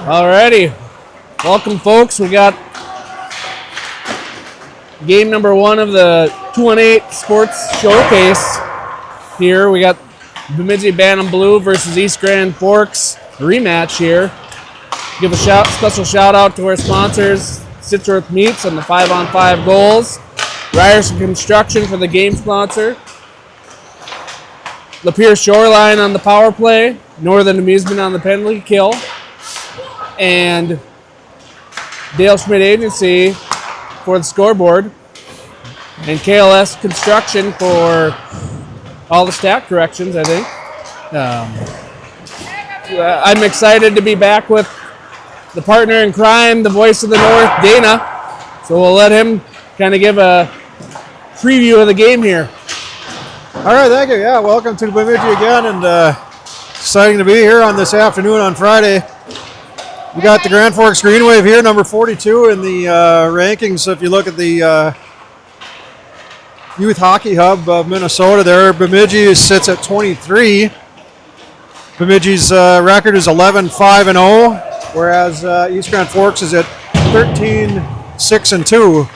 Alrighty, welcome folks. We got game number 1 of the 2-on-8 Sports Showcase here. We got Bemidji Bantam Blue versus East Grand Forks rematch here. Give a special shout out to our sponsors, Citrus Meats and the 5-on-5 goals, Ryerson Construction for the game sponsor, Lapeer Shoreline on the power play, Northern Amusement on the penalty kill, and Dale Schmidt Agency for the scoreboard, and KLS Construction for all the stat corrections, I think. I'm excited to be back with the partner in crime, the voice of the North, Dana. So we'll let him kind of give a preview of the game here. All right, thank you. Yeah, welcome to Bemidji again, and exciting to be here on this afternoon on Friday. We got the Grand Forks Green Wave here, number 42 in the rankings. So if you look at the Youth Hockey Hub of Minnesota there, Bemidji sits at 23. Bemidji's record is 11-5-0, whereas East Grand Forks is at 13-6-2.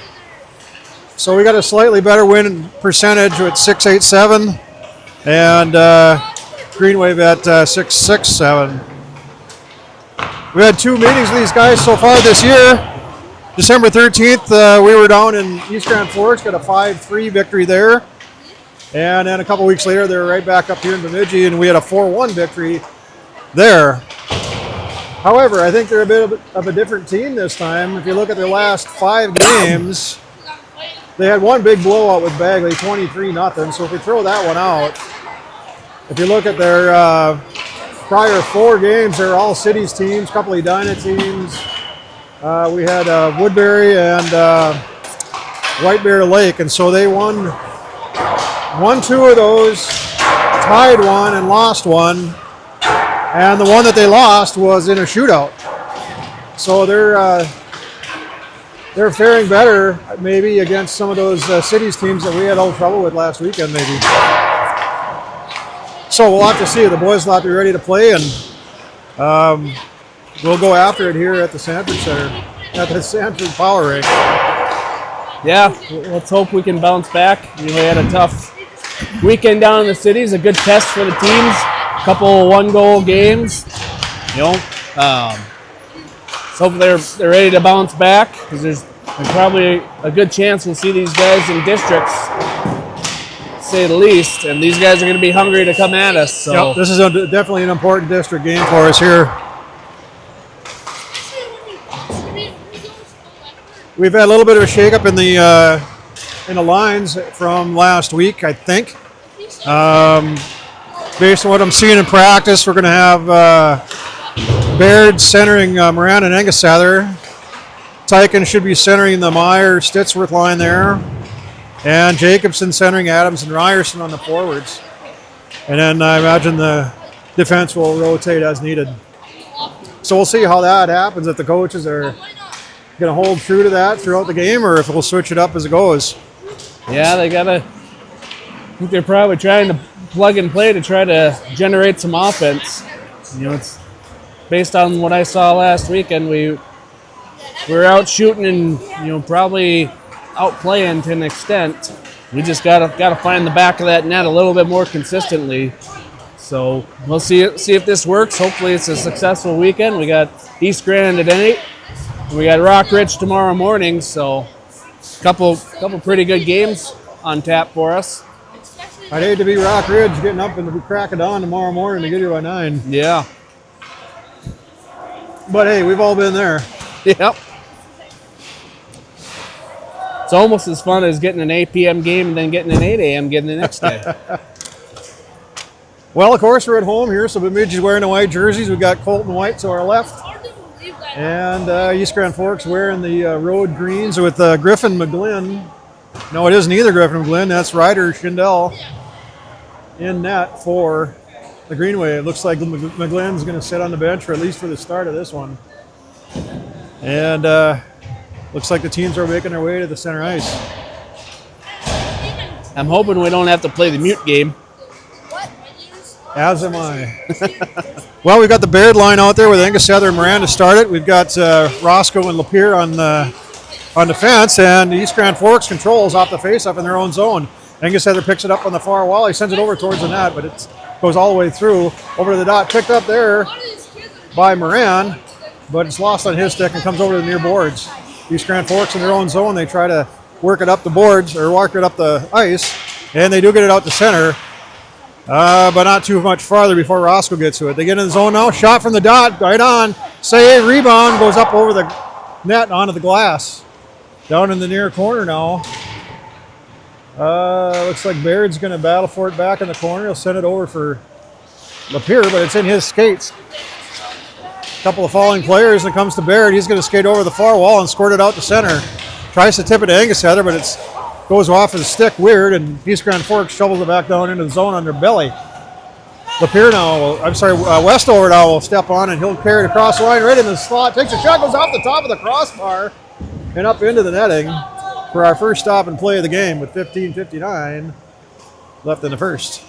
So we got a slightly better win percentage at 6.87, and Green Wave at 6.67. We had 2 meetings with these guys so far this year. December 13th, we were down in East Grand Forks, got a 5-3 victory there. And then a couple weeks later, they were right back up here in Bemidji, and we had a 4-1 victory there. However, I think they're a bit of a different team this time. If you look at their last 5 games, they had one big blowout with Bagley, 23-0. So if we throw that one out, if you look at their prior 4 games, they're all cities teams, a couple of Edina teams. We had Woodbury and White Bear Lake, and so they won 2 of those, tied 1, and lost 1. And the one that they lost was in a shootout. So they're faring better maybe against some of those cities teams that we had a little trouble with last weekend maybe. So we'll have to see. The boys will have to be ready to play, and we'll go after it here at the Sanford Center, at the Sanford Power Rink. Yeah, let's hope we can bounce back. We had a tough weekend down in the cities, a good test for the teams, a couple 1-goal games. So hope they're ready to bounce back, because there's probably a good chance we'll see these guys in districts, say the least, and these guys are going to be hungry to come at us. So yep, this is definitely an important district game for us here. We've had a little bit of a shakeup in the lines from last week, I think. Based on what I'm seeing in practice, we're going to have Baird centering Moran and Engesather. Tyken should be centering the Meyer-Stitsworth line there. And Jacobson centering Adams and Ryerson on the forwards. And then I imagine the defense will rotate as needed. So we'll see how that happens, if the coaches are going to hold true to that throughout the game, or if we'll switch it up as it goes. Yeah, I think they're probably trying to plug and play to try to generate some offense. It's based on what I saw last weekend. We were out shooting and probably outplaying to an extent. We just gotta find the back of that net a little bit more consistently. So we'll see if this works. Hopefully it's a successful weekend. We got East Grand at 8. We got Rock Ridge tomorrow morning, so couple pretty good games on tap for us. I'd hate to be Rock Ridge getting up and the crack of dawn tomorrow morning to get here by 9. Yeah. But hey, we've all been there. Yep. It's almost as fun as getting an 8 p.m. game and then getting an 8 a.m. game the next day. Well, of course, we're at home here, so Bemidji's wearing the white jerseys. We've got Colton White to our left. And East Grand Forks wearing the road greens with Griffin McGlynn. No, it isn't either Griffin McGlynn. That's Ryder Schindel in net for the Greenway. It looks like McGlynn's going to sit on the bench, or at least for the start of this one. And looks like the teams are making their way to the center ice. I'm hoping we don't have to play the mute game. As am I. Well, we've got the Baird line out there with Angus Heather and Moran to start it. We've got Roscoe and Lapeer on defense, and East Grand Forks controls off the face-up in their own zone. Angus Heather picks it up on the far wall. He sends it over towards the net, but it goes all the way through. Over to the dot, picked up there by Moran, but it's lost on his stick and comes over to the near boards. East Grand Forks in their own zone. They try to work it up the boards, or work it up the ice, and they do get it out to center. But not too much farther before Roscoe gets to it. They get in the zone now. Shot from the dot, right on. Save, rebound, goes up over the net onto the glass. Down in the near corner now. Looks like Baird's going to battle for it back in the corner. He'll send it over for Lapeer, but it's in his skates. A couple of falling players, and it comes to Baird. He's going to skate over the far wall and squirt it out to center. Tries to tip it to Angus Heather, but it's goes off his stick weird, and East Grand Forks shovels it back down into the zone on their belly. Lapeer now, Westover now will step on, and he'll carry it across the line right in the slot. Takes a shot, goes off the top of the crossbar and up into the netting for our first stop and play of the game with 15:59 left in the first.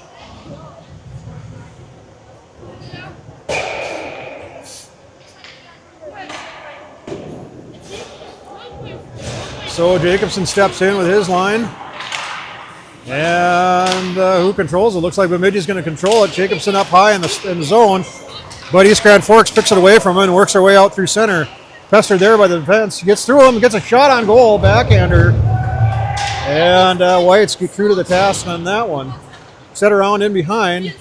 So Jacobson steps in with his line. And who controls it? Looks like Bemidji's going to control it. Jacobson up high in the zone. But East Grand Forks picks it away from him and works their way out through center. Pestered there by the defense. Gets through him, gets a shot on goal, backhander. And White's true to the task on that one. Set around in behind.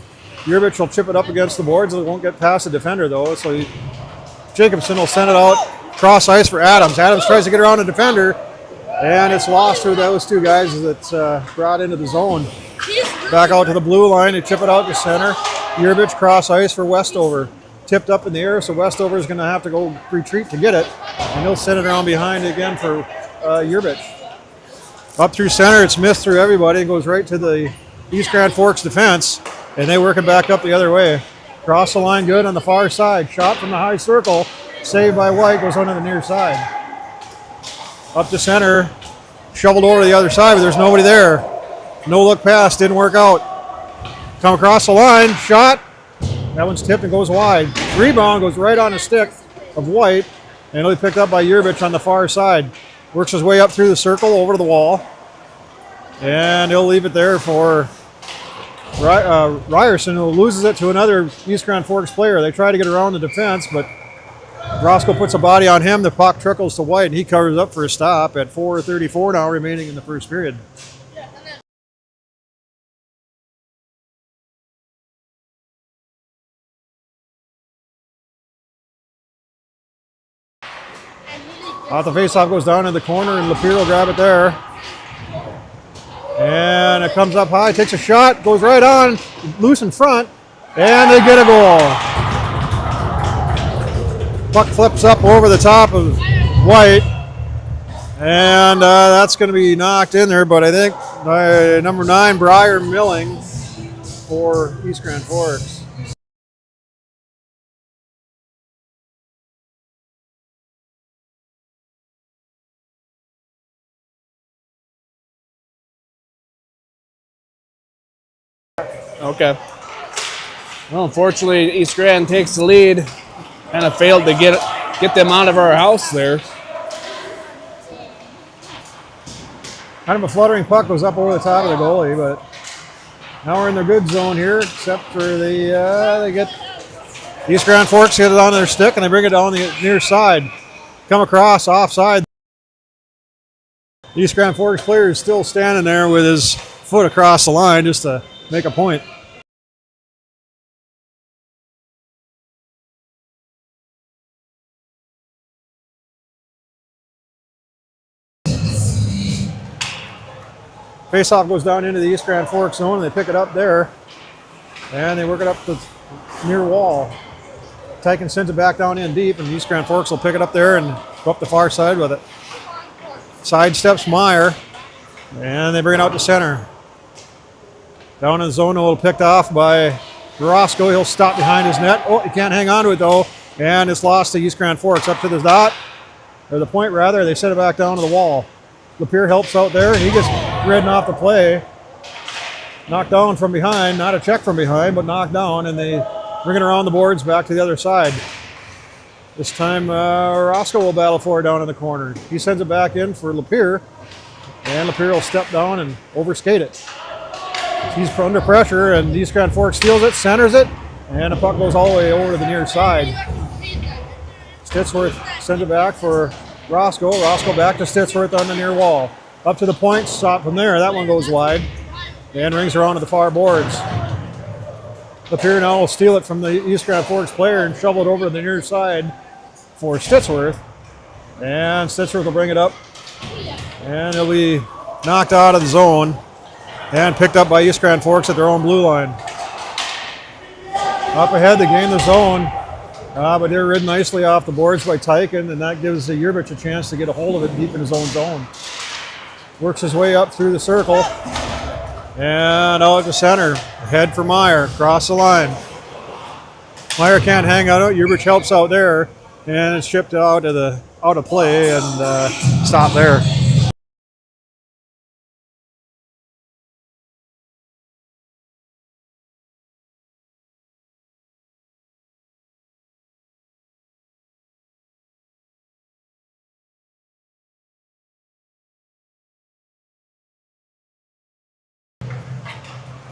Yerbich will chip it up against the boards. It won't get past the defender, though. So Jacobson will send it out cross ice for Adams. Adams tries to get around the defender. And it's lost through those two guys as it's brought into the zone. Back out to the blue line. They chip it out to center. Yerbich cross ice for Westover. Tipped up in the air, so Westover is going to have to go retreat to get it. And he'll send it around behind again for Yerbich. Up through center, it's missed through everybody and goes right to the East Grand Forks defense. And they work it back up the other way. Cross the line good on the far side. Shot from the high circle. Saved by White, goes on to the near side. Up to center, shoveled over to the other side, but there's nobody there. No look pass, didn't work out. Come across the line, shot. That one's tipped and goes wide. Rebound goes right on the stick of White, and it'll be picked up by Yerbich on the far side. Works his way up through the circle, over to the wall. And he'll leave it there for Ryerson, who loses it to another East Grand Forks player. They try to get around the defense, but Roscoe puts a body on him. The puck trickles to White, and he covers up for a stop at 4:34 now remaining in the first period. Off the faceoff goes down in the corner, and Lapeer will grab it there. And it comes up high, takes a shot, goes right on, loose in front, and they get a goal. Puck flips up over the top of White, and that's going to be knocked in there, but I think by number 9, Briar Milling for East Grand Forks. Okay. Well, unfortunately, East Grand takes the lead. Kind of failed to get them out of our house there. Kind of a fluttering puck goes up over the top of the goalie, but now we're in the good zone here, except for they get East Grand Forks get it on their stick and they bring it down the near side. Come across offside. East Grand Forks player is still standing there with his foot across the line just to make a point. Faceoff goes down into the East Grand Forks zone, and they pick it up there, and they work it up the near wall. Tyken sends it back down in deep, and East Grand Forks will pick it up there and go up the far side with it. Side steps Meyer, and they bring it out to center. Down in the zone, a little picked off by Roscoe. He'll stop behind his net. Oh, he can't hang on to it, though, and it's lost to East Grand Forks. Up to the dot, or the point, rather. They set it back down to the wall. Lapeer helps out there, and he gets ridden off the play. knocked down from behind, not a check from behind, but knocked down, and they bring it around the boards back to the other side. This time, Roscoe will battle for it down in the corner. He sends it back in for Lapeer, and Lapeer will step down and overskate it. He's under pressure, and East Grand Forks steals it, centers it, and the puck goes all the way over to the near side. Stitsworth sends it back for Roscoe. Roscoe back to Stitsworth on the near wall. Up to the point, stop from there. That one goes wide and rings around to the far boards. Lapeer now will steal it from the East Grand Forks player and shovel it over to the near side for Stitsworth. And Stitsworth will bring it up, and it'll be knocked out of the zone and picked up by East Grand Forks at their own blue line. Up ahead, they gain the zone, but they're ridden nicely off the boards by Tyken, and that gives the Yerbich a chance to get a hold of it deep in his own zone. Works his way up through the circle, and out to center. Head for Meyer, across the line. Meyer can't hang on it. Yerbich helps out there, and it's shipped out of play and stop there.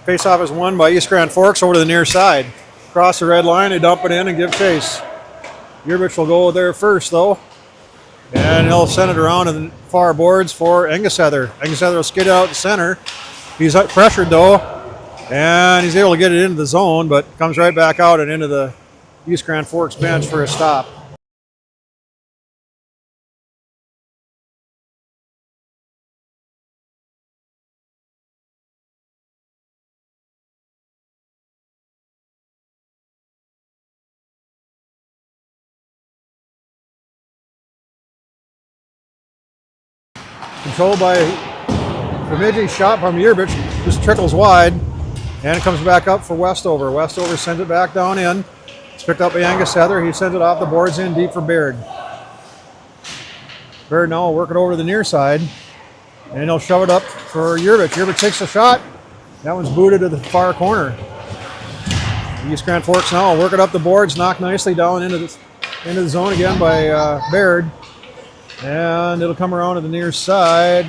Face-off is won by East Grand Forks over to the near side. Cross the red line, they dump it in and give chase. Yerbich will go there first, though, and he'll send it around to the far boards for Engesheather. Engesheather will skid out the center. He's pressured, though, and he's able to get it into the zone, but comes right back out and into the East Grand Forks bench for a stop. Controlled by Bemidji, shot from Yerbich, just trickles wide, and it comes back up for Westover. Westover sends it back down in. It's picked up by Engesheather. He sends it off the boards in deep for Baird. Baird now will work it over to the near side, and he'll shove it up for Yerbich. Yerbich takes a shot. That one's booted to the far corner. East Grand Forks now will work it up the boards, knocked nicely down into the zone again by Baird. And it'll come around to the near side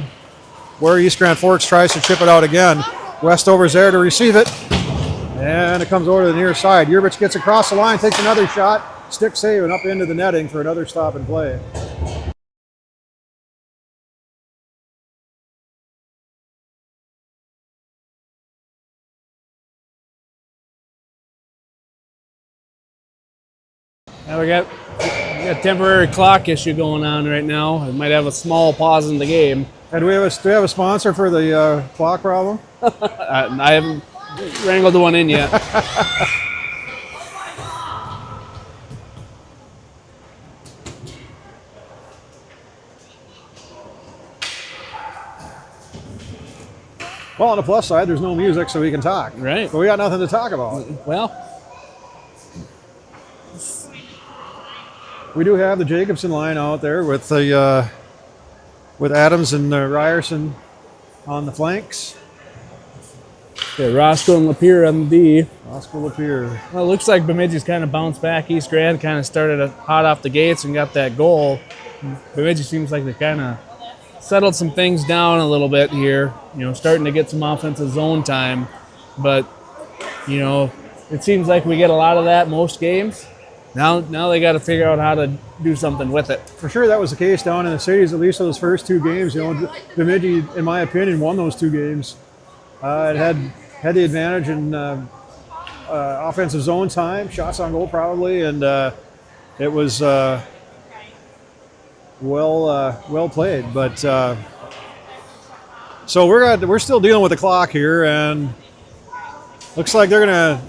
where East Grand Forks tries to chip it out again. Westover's there to receive it. And it comes over to the near side. Yerbich gets across the line, takes another shot, stick save, and up into the netting for another stop and play. Now we got a temporary clock issue going on right now. It might have a small pause in the game. And do we have a sponsor for the clock problem? I haven't wrangled one in yet. Well, on the plus side, there's no music, so we can talk. Right. But we got nothing to talk about. Well, we do have the Jacobson line out there with the with Adams and Ryerson on the flanks. yeah, Roscoe and Lapeer on the D. Roscoe Lapeer. Well, it looks like Bemidji's kind of bounced back. East Grand kind of started hot off the gates and got that goal. Bemidji seems like they kind of settled some things down a little bit here. You know, starting to get some offensive zone time. But, you know, it seems like we get a lot of that most games. Now they got to figure out how to do something with it. For sure, that was the case down in the cities, at least those first two games. You know, Bemidji, in my opinion, won those two games. It had the advantage in offensive zone time, shots on goal probably, and it was well played. But so we're still dealing with the clock here, and looks like they're gonna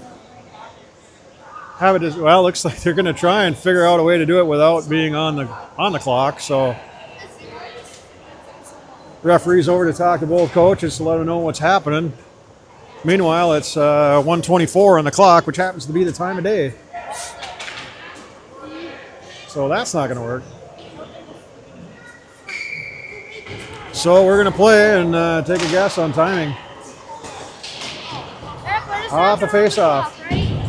have it. Well, looks like they're gonna try and figure out a way to do it without being on the clock. So referee's over to talk to both coaches to let them know what's happening. Meanwhile, it's 1:24 on the clock, which happens to be the time of day. So that's not going to work. So we're going to play and take a guess on timing. Off the face-off.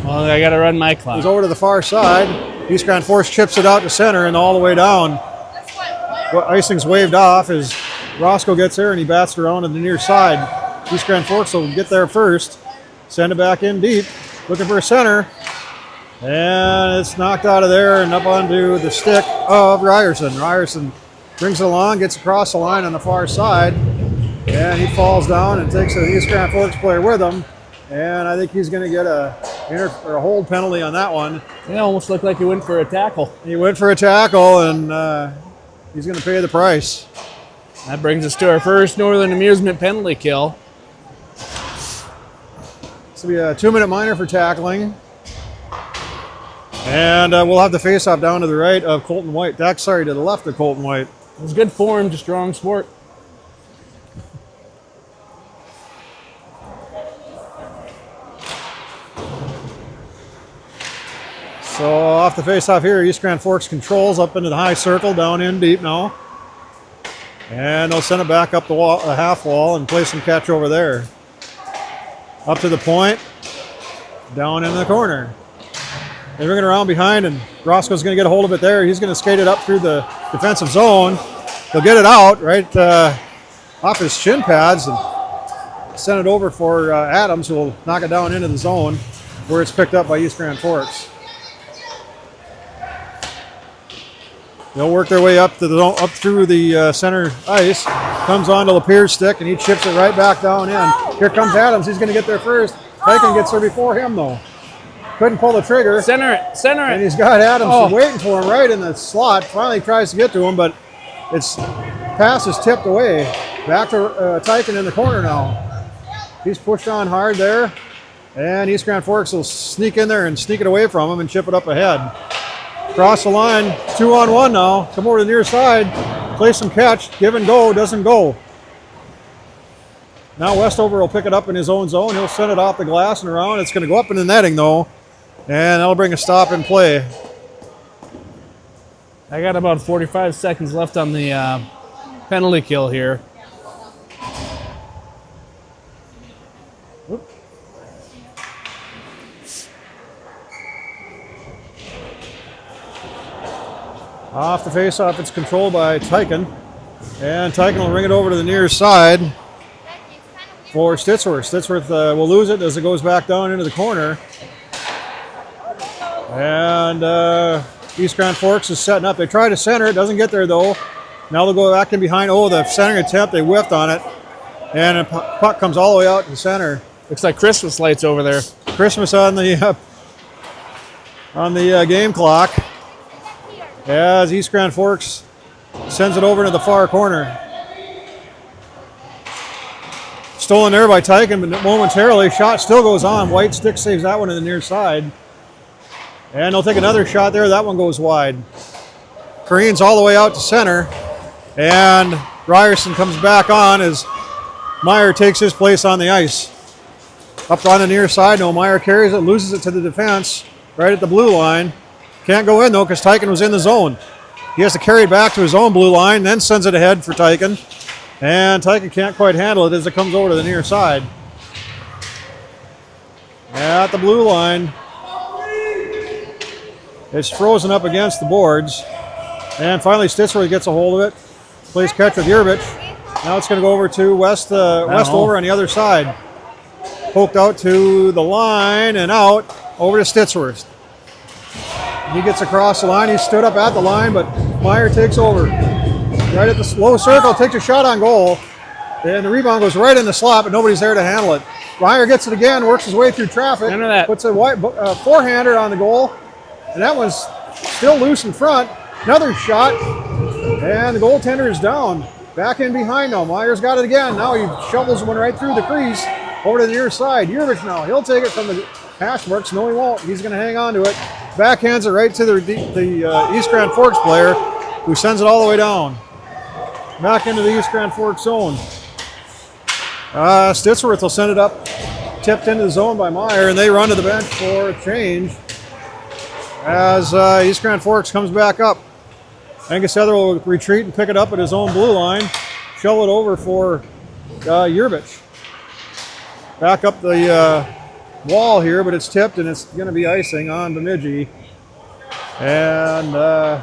Well, I got to run my clock. He's over to the far side. East Grand Forks chips it out to center and all the way down. Well, icing's waved off as Roscoe gets there and he bats it around to the near side. East Grand Forks will get there first. Send it back in deep. Looking for a center. And it's knocked out of there and up onto the stick of Ryerson. Ryerson brings it along, gets across the line on the far side. And he falls down and takes the East Grand Forks player with him. And I think he's going to get a hold penalty on that one. It almost looked like he went for a tackle. He went for a tackle, and he's going to pay the price. That brings us to our first Northern Amusement penalty kill. This will be a 2-minute minor for tackling. And we'll have the face-off down to the right of Colton White. To the left of Colton White. It was good form, just strong sport. So off the face-off here, East Grand Forks controls up into the high circle, down in deep now. And they'll send it back up the wall, a half wall, and play some catch over there. Up to the point, down in the corner. They bring it around behind, and Roscoe's going to get a hold of it there. He's going to skate it up through the defensive zone. He'll get it out right off his shin pads and send it over for Adams, who will knock it down into the zone where it's picked up by East Grand Forks. They'll work their way up through the center ice. Comes onto Lapierre's stick, and he chips it right back down in. Here comes Adams. He's going to get there first. Tyken gets there before him, though. Couldn't pull the trigger. Center it. And he's got Adams waiting for him right in the slot. Finally tries to get to him, but its pass is tipped away. Back to Tyken in the corner now. He's pushed on hard there, and East Grand Forks will sneak in there and sneak it away from him and chip it up ahead. Cross the line, 2-on-1 now. Come over to the near side, play some catch, give and go, doesn't go. Now Westover will pick it up in his own zone. He'll send it off the glass and around. It's going to go up in the netting though, and that'll bring a stop in play. I got about 45 seconds left on the penalty kill here. Whoop. Off the face-off, it's controlled by Tyken. And Tyken will ring it over to the near side for Stitsworth. Stitsworth will lose it as it goes back down into the corner. And East Grand Forks is setting up. They try to center it, doesn't get there though. Now they'll go back in behind. Oh, the centering attempt, they whiffed on it. And a puck comes all the way out to center. Looks like Christmas lights over there. Christmas on the game clock. As East Grand Forks sends it over to the far corner. Stolen there by Tyken, but momentarily, shot still goes on. White stick saves that one to the near side. And they'll take another shot there. That one goes wide. Careens all the way out to center. And Ryerson comes back on as Meyer takes his place on the ice. Up on the near side, no, Meyer carries it, loses it to the defense, right at the blue line. Can't go in though because Tyken was in the zone. He has to carry it back to his own blue line, then sends it ahead for Tyken. And Tyken can't quite handle it as it comes over to the near side. At the blue line. It's frozen up against the boards. And finally Stitsworth gets a hold of it. Plays catch with Yerbich. Now it's going to go over to Westover on the other side. Poked out to the line and out over to Stitsworth. He gets across the line. He stood up at the line, but Meyer takes over. Right at the low circle, takes a shot on goal. And the rebound goes right in the slot, but nobody's there to handle it. Meyer gets it again, works his way through traffic. Puts a forehander on the goal. And that one's still loose in front. Another shot. And the goaltender is down. Back in behind now. Meyer's got it again. Now he shovels one right through the crease. Over to the near side. Yerbich now. He'll take it from the hash marks. No, he won't. He's going to hang on to it. Backhands it right to the East Grand Forks player, who sends it all the way down. Back into the East Grand Forks zone. Stitsworth will send it up, tipped into the zone by Meyer, and they run to the bench for a change as East Grand Forks comes back up. Angus Heather will retreat and pick it up at his own blue line, shovel it over for Yerbich. Back up the wall here, but it's tipped and it's going to be icing on Bemidji. And I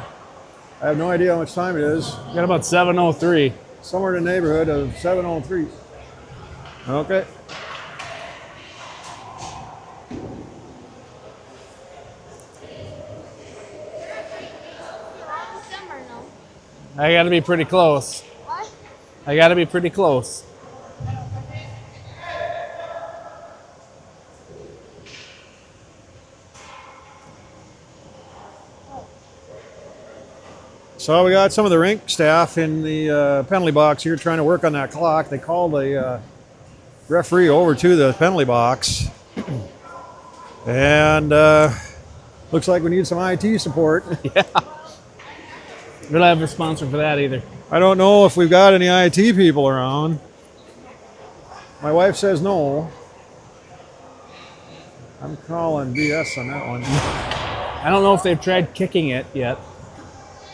have no idea how much time it is. Got about 7:03. Somewhere in the neighborhood of 7:03. Okay. I got to be pretty close. What? I got to be pretty close. So we got some of the rink staff in the penalty box here trying to work on that clock. They called the referee over to the penalty box. And looks like we need some IT support. Yeah. We don't have a sponsor for that either. I don't know if we've got any IT people around. My wife says no. I'm calling BS on that one. I don't know if they've tried kicking it yet.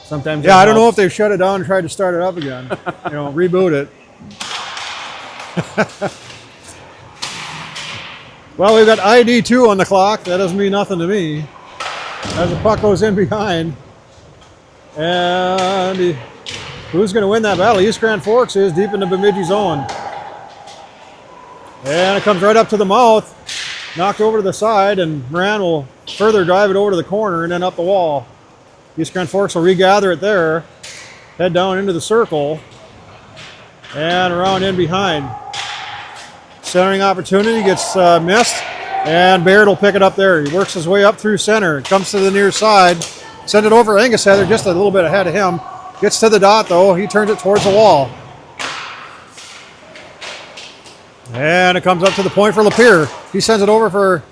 Sometimes. Yeah, I don't know if they've shut it down and tried to start it up again. Reboot it. Well, we've got ID 2 on the clock. That doesn't mean nothing to me. As the puck goes in behind. And who's going to win that battle? East Grand Forks is deep in the Bemidji zone. And it comes right up to the mouth. Knocked over to the side, and Moran will further drive it over to the corner and then up the wall. East Grand Forks will regather it there, head down into the circle, and around in behind. Centering opportunity gets missed, and Baird will pick it up there. He works his way up through center, comes to the near side, send it over Angus Heather just a little bit ahead of him. Gets to the dot though, he turns it towards the wall. And it comes up to the point for Lapeer. He sends it over for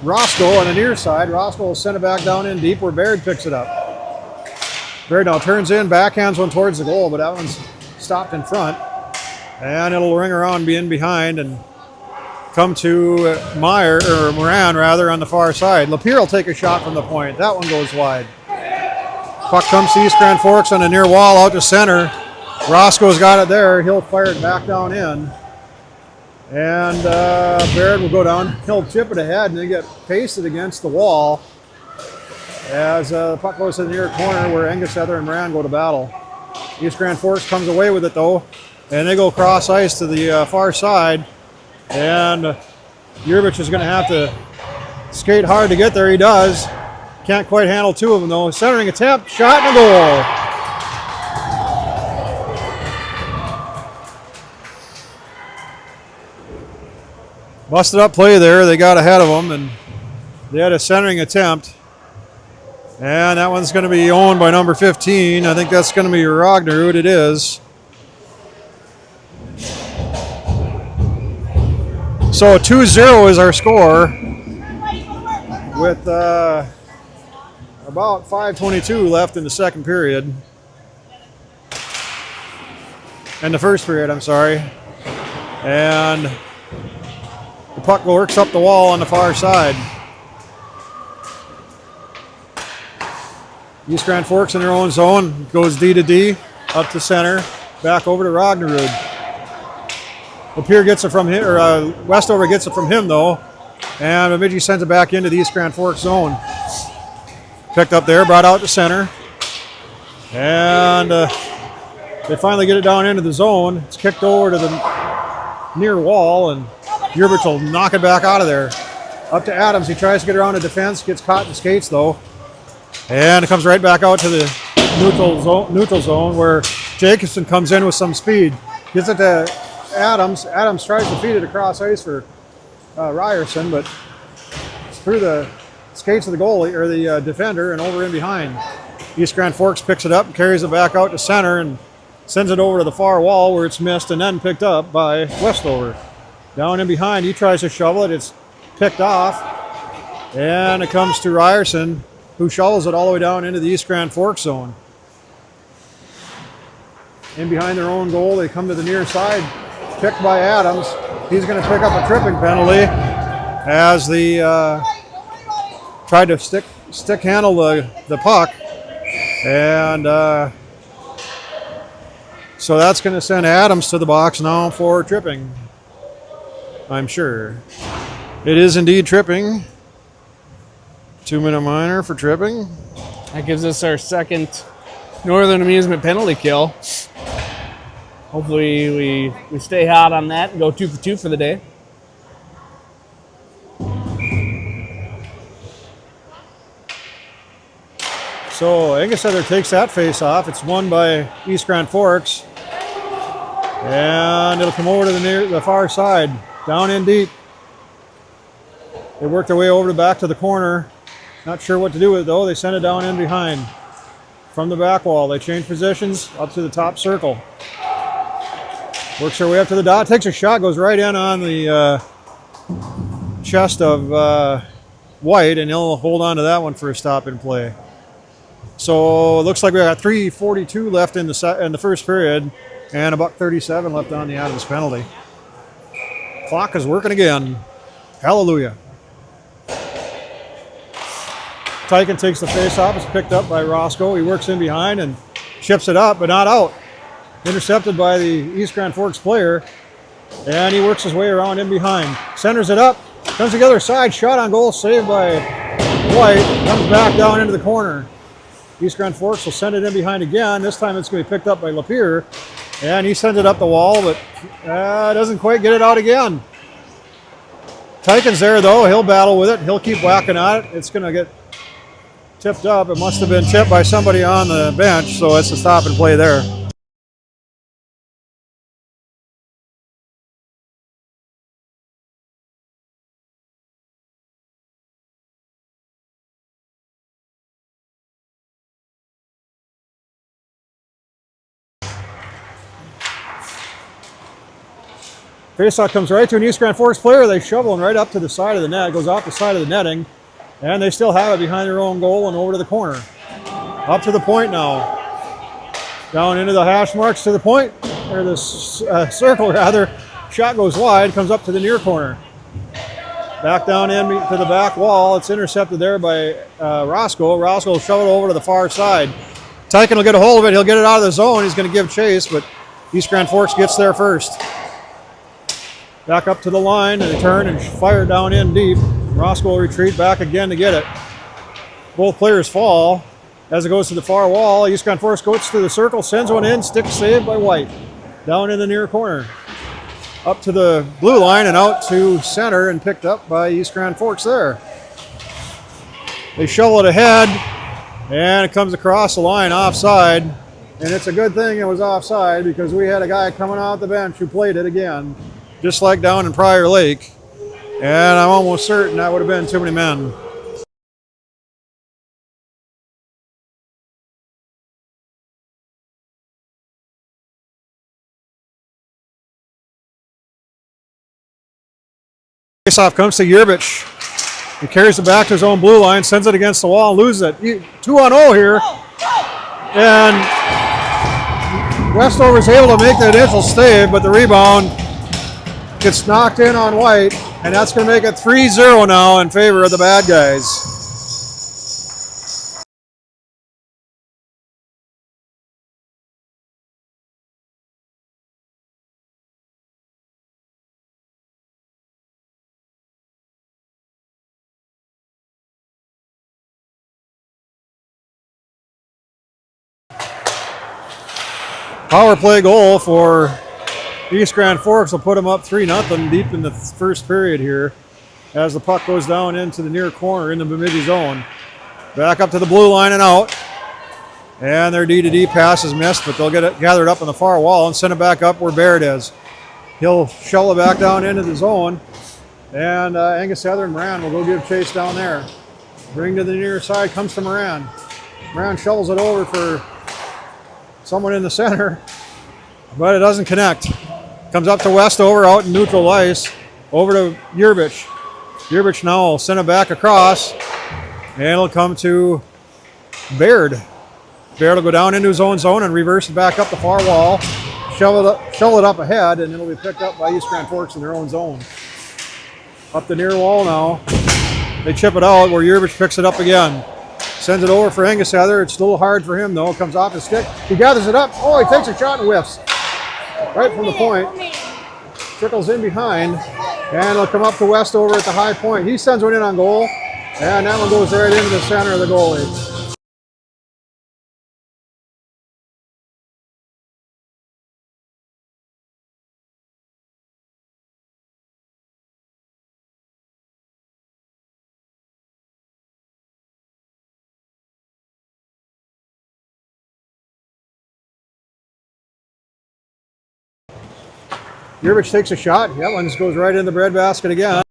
Roscoe on the near side. Roscoe will send it back down in deep where Baird picks it up. Baird now turns in, backhands one towards the goal, but that one's stopped in front. And it'll ring around, be in behind, and come to Moran rather, on the far side. Lapeer will take a shot from the point. That one goes wide. Puck comes to East Grand Forks on the near wall out to center. Roscoe's got it there. He'll fire it back down in. And Baird will go down. He'll chip it ahead and then get pasted against the wall as the puck goes to the near corner where Angus Heather and Moran go to battle. East Grand Forks comes away with it though, and they go cross ice to the far side. And Yurvich is going to have to skate hard to get there. He does. Can't quite handle two of them though. Centering attempt, shot, and a goal. Busted up play there. They got ahead of them and they had a centering attempt. And that one's going to be owned by number 15. I think that's going to be Ragnerud. It is. So 2-0 is our score with about 5:22 left in the second period. In the first period, I'm sorry. And the puck works up the wall on the far side. East Grand Forks in their own zone. Goes D to D, up to center, back over to Ragnerud. Lapeer gets it from him, or Westover gets it from him though, and Bemidji sends it back into the East Grand Forks zone. Picked up there, brought out to center, and they finally get it down into the zone. It's kicked over to the near wall, and Yurvich will knock it back out of there. Up to Adams, he tries to get around the defense, gets caught in the skates though, and it comes right back out to the neutral zone where Jacobson comes in with some speed. Gets it to Adams. Adams tries to feed it across ice for Ryerson, but it's through the skates of the goalie or the defender and over in behind. East Grand Forks picks it up and carries it back out to center and sends it over to the far wall where it's missed and then picked up by Westover. Down in behind, he tries to shovel it. It's picked off, and it comes to Ryerson, who shovels it all the way down into the East Grand Forks zone. In behind their own goal, they come to the near side. Picked by Adams. He's going to pick up a tripping penalty as the tried to stick handle the puck, and so that's going to send Adams to the box now for tripping, I'm sure. It is indeed tripping. 2-minute minor for tripping. That gives us our second Northern Amusement penalty kill. Hopefully we stay hot on that and go 2 for 2 for the day. So Angus takes that face off. It's won by East Grand Forks. And it'll come over to the far side, down in deep. They work their way over back to the corner. Not sure what to do with it though. They send it down in behind. From the back wall, they change positions up to the top circle. Works their way up to the dot, takes a shot, goes right in on the chest of White, and he'll hold on to that one for a stop and play. So it looks like we got 3:42 left in the first period, and a $1:37 left on the Adams penalty. Clock is working again. Hallelujah. Tyken takes the face off. It's picked up by Roscoe. He works in behind and chips it up, but not out. Intercepted by the East Grand Forks player, and he works his way around in behind. Centers it up. Comes to the other side. Shot on goal. Saved by White. Comes back down into the corner. East Grand Forks will send it in behind again. This time it's going to be picked up by Lapeer. And he sends it up the wall, but doesn't quite get it out again. Tyken's there, though. He'll battle with it. He'll keep whacking at it. It's going to get tipped up. It must have been tipped by somebody on the bench, so it's a stop and play there. Faceoff comes right to an East Grand Forks player. They shovel him right up to the side of the net. It goes off the side of the netting. And they still have it behind their own goal and over to the corner. Up to the point now. Down into the hash marks to the point. Or the circle, rather. Shot goes wide. Comes up to the near corner. Back down in to the back wall. It's intercepted there by Roscoe. Roscoe will shove it over to the far side. Tyken will get a hold of it. He'll get it out of the zone. He's going to give chase, but East Grand Forks gets there first. Back up to the line, and they turn and fire down in deep. Roscoe will retreat back again to get it. Both players fall. As it goes to the far wall, East Grand Forks goes to the circle, sends one in, stick saved by White. Down in the near corner. Up to the blue line and out to center and picked up by East Grand Forks there. They shovel it ahead, and it comes across the line offside. And it's a good thing it was offside because we had a guy coming off the bench who played it again. Just like down in Prior Lake, and I'm almost certain that would have been too many men. Faceoff comes to Yerbich. He carries it back to his own blue line, sends it against the wall, and loses it. 2-on-0 here, and Westover is able to make the initial save, but the rebound gets knocked in on White, and that's going to make it 3-0 now in favor of the bad guys. Power play goal for East Grand Forks will put them up 3-0 deep in the first period here as the puck goes down into the near corner in the Bemidji zone. Back up to the blue line and out. And their D-to-D pass is missed, but they'll get it gathered up on the far wall and send it back up where Baird is. He'll shovel it back down into the zone. And Angus Heather and Moran will go give chase down there. Bring to the near side, comes to Moran. Moran shovels it over for someone in the center, but it doesn't connect. Comes up to Westover out in neutral ice, over to Yerbich. Yerbich now will send it back across, and it'll come to Baird. Baird will go down into his own zone and reverse it back up the far wall, shovel it up ahead, and it'll be picked up by East Grand Forks in their own zone. Up the near wall now. They chip it out where Yerbich picks it up again. Sends it over for Angus Heather. It's a little hard for him though. Comes off his stick. He gathers it up. Oh, he takes a shot and whiffs. Right from the point. Trickles in behind. And it'll come up to Westover at the high point. He sends one in on goal. And that one goes right into the center of the goalie. Yurvich takes a shot. That one just goes right in the breadbasket again.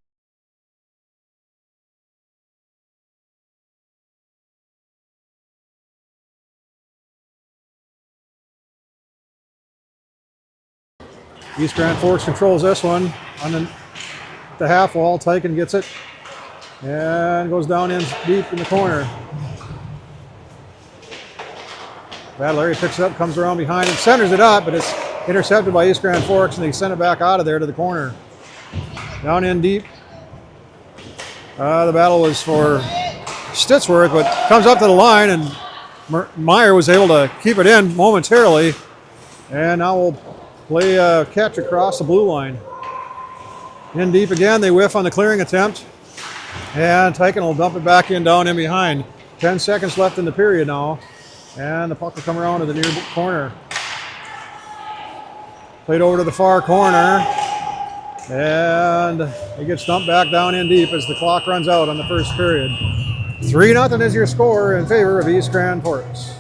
East Grand Forks controls this one on the half wall. Tyken gets it and goes down in deep in the corner. Larry picks it up, comes around behind and centers it up, but it's intercepted by East Grand Forks, and they send it back out of there to the corner. Down in deep. The battle was for Stitsworth, but comes up to the line, and Meyer was able to keep it in momentarily. And now we'll play a catch across the blue line. In deep again, they whiff on the clearing attempt. And Tyken will dump it back in down in behind. 10 seconds left in the period now. And the puck will come around to the near corner. Played over to the far corner. And it gets dumped back down in deep as the clock runs out on the first period. 3-0 is your score in favor of East Grand Forks.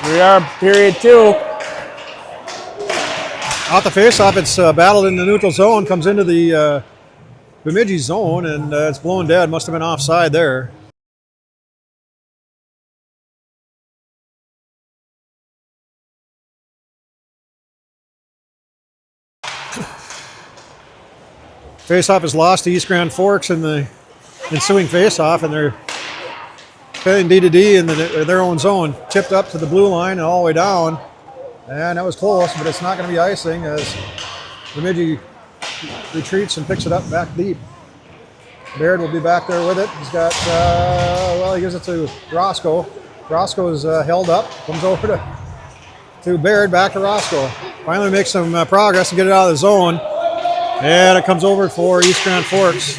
We are period 2. Off the faceoff, it's battled in the neutral zone, comes into the Bemidji zone, and it's blown dead. Must have been offside there. Faceoff is lost to East Grand Forks in the ensuing faceoff, and they're playing D-to-D in their own zone. Tipped up to the blue line and all the way down. And that was close, but it's not going to be icing as Bemidji retreats and picks it up back deep. Baird will be back there with it. He's got, he gives it to Roscoe. Roscoe is held up, comes over to Baird, back to Roscoe. Finally makes some progress and get it out of the zone. And it comes over for East Grand Forks.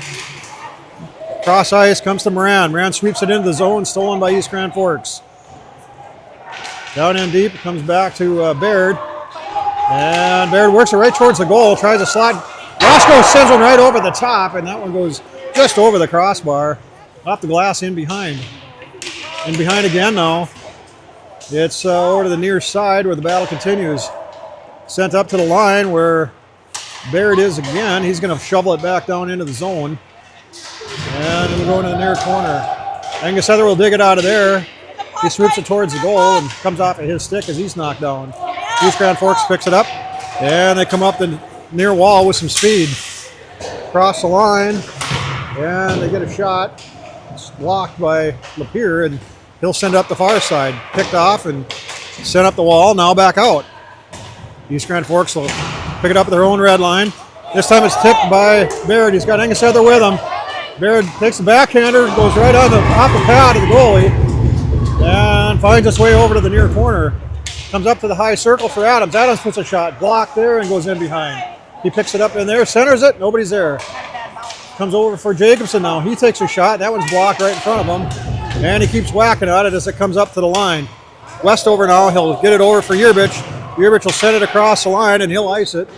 Cross ice comes to Moran. Moran sweeps it into the zone, stolen by East Grand Forks. Down in deep, it comes back to Baird. And Baird works it right towards the goal, tries to slide. Roscoe sends one right over the top, and that one goes just over the crossbar, off the glass in behind. In behind again now. It's over to the near side where the battle continues. Sent up to the line where Baird is again. He's going to shovel it back down into the zone. And it'll go into the near corner. Angus Heather will dig it out of there. He swoops it towards the goal and comes off of his stick as he's knocked down. East Grand Forks picks it up, and they come up the near wall with some speed. Cross the line, and they get a shot. It's blocked by Lapeer, and he'll send it up the far side. Picked off and sent up the wall, now back out. East Grand Forks will pick it up at their own red line. This time it's tipped by Baird. He's got Angus Heather with him. Baird takes the backhander, goes right off the pad of the goalie, and finds its way over to the near corner. Comes up to the high circle for Adams. Adams puts a shot, blocked there, and goes in behind. He picks it up in there, centers it, nobody's there. Comes over for Jacobson now. He takes a shot. That one's blocked right in front of him, and he keeps whacking at it as it comes up to the line. Westover now, he'll get it over for Yerbich. Yerbich will send it across the line, and he'll ice it.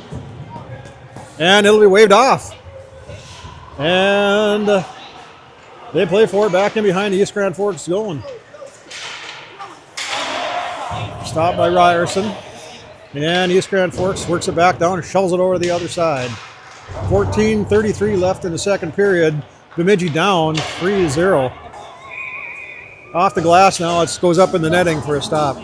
And it'll be waved off. And they play for it back in behind the East Grand Forks zone. Stopped by Ryerson. And East Grand Forks works it back down and shovels it over to the other side. 14:33 left in the second period. Bemidji down 3-0. Off the glass now, it goes up in the netting for a stop.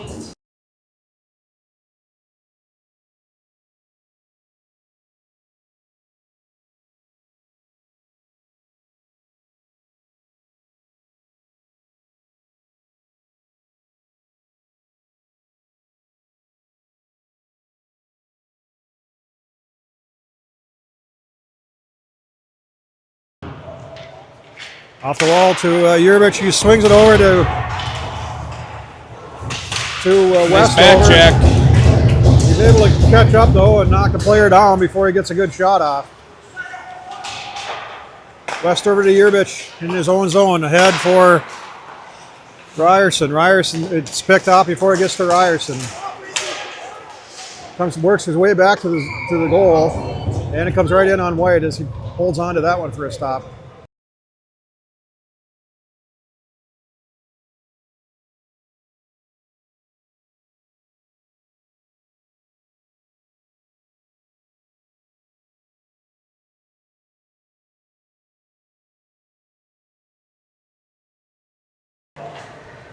Off the wall to Yerbich. He swings it over to Nice Westover. back check. He's able to catch up though and knock the player down before he gets a good shot off. Westover to Yerbich in his own zone, ahead for Ryerson. Ryerson, it's picked off before it gets to Ryerson. Works his way back to the goal, and it comes right in on White as he holds on to that one for a stop.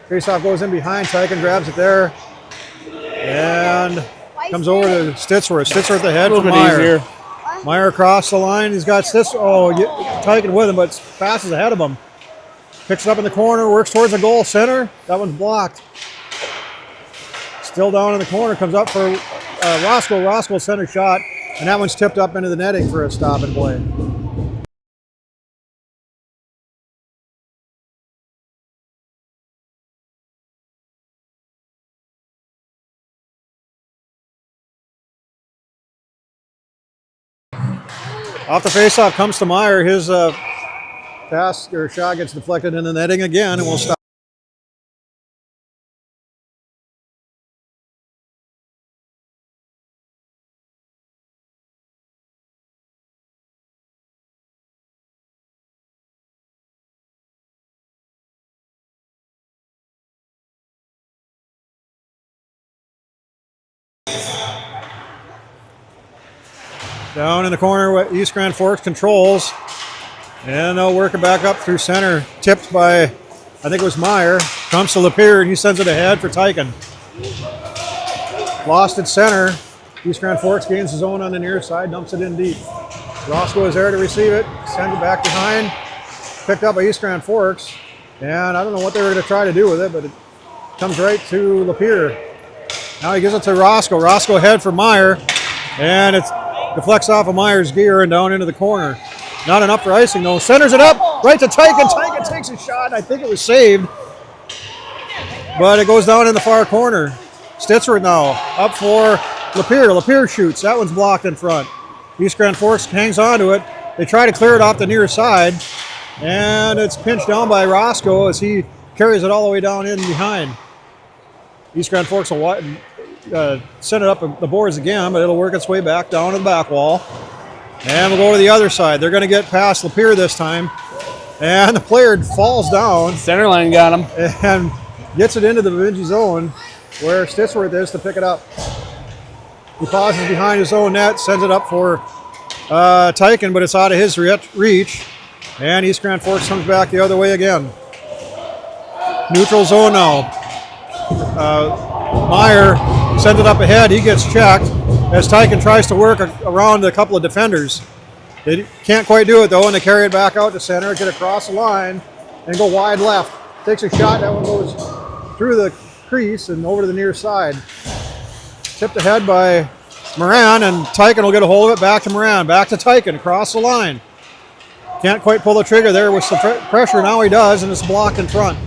Faceoff goes in behind. Tyken grabs it there and comes over to Stitzworth. Stitzworth at the head for Meyer. Meyer across the line. He's got Tyken with him, but passes ahead of him. Picks it up in the corner, works towards the goal center. That one's blocked. Still down in the corner, comes up for Roscoe. Roscoe center shot, and that one's tipped up into the netting for a stop and play. Off the faceoff comes to Meyer. His pass or shot gets deflected in the netting again, and we'll stop. Down in the corner, East Grand Forks controls. And they'll work it back up through center. Tipped by, I think it was Meyer. Comes to Lapeer, and he sends it ahead for Tyken. Lost at center. East Grand Forks gains his own on the near side, dumps it in deep. Roscoe is there to receive it, sends it back behind. Picked up by East Grand Forks. And I don't know what they were going to try to do with it, but it comes right to Lapeer. Now he gives it to Roscoe. Roscoe ahead for Meyer. And it deflects off of Meyer's gear and down into the corner. Not enough for icing though. Centers it up right to Tyken. Tyken takes a shot. I think it was saved. But it goes down in the far corner. Stitzworth now up for Lapeer. Lapeer shoots. That one's blocked in front. East Grand Forks hangs on to it. They try to clear it off the near side. And it's pinched down by Roscoe as he carries it all the way down in behind. East Grand Forks will send it up the boards again, but it'll work its way back down to the back wall. And we'll go to the other side. They're going to get past Lapeer this time. And the player falls down. Center line got him. And gets it into the Bemidji zone where Stitzworth is to pick it up. He pauses behind his own net, sends it up for Tyken, but it's out of his reach. And East Grand Forks comes back the other way again. Neutral zone now. Meyer sends it up ahead. He gets checked as Tyken tries to work around a couple of defenders. They can't quite do it though, and they carry it back out to center, get across the line, and go wide left. Takes a shot. That one goes through the crease and over to the near side. Tipped ahead by Moran, and Tyken will get a hold of it. Back to Moran. Back to Tyken. Across the line. Can't quite pull the trigger there with some pressure. Now he does, and it's blocked in front.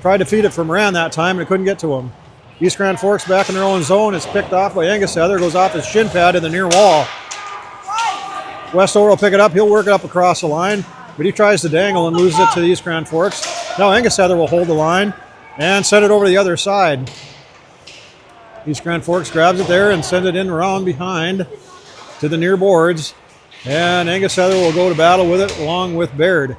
Tried to feed it for Moran that time, and it couldn't get to him. East Grand Forks back in their own zone. It's picked off by Angus Heather. Goes off his shin pad in the near wall. Westover will pick it up. He'll work it up across the line, but he tries to dangle and loses it to the East Grand Forks. Now Angus Heather will hold the line and send it over to the other side. East Grand Forks grabs it there and sends it in around behind to the near boards. And Angus Heather will go to battle with it along with Baird.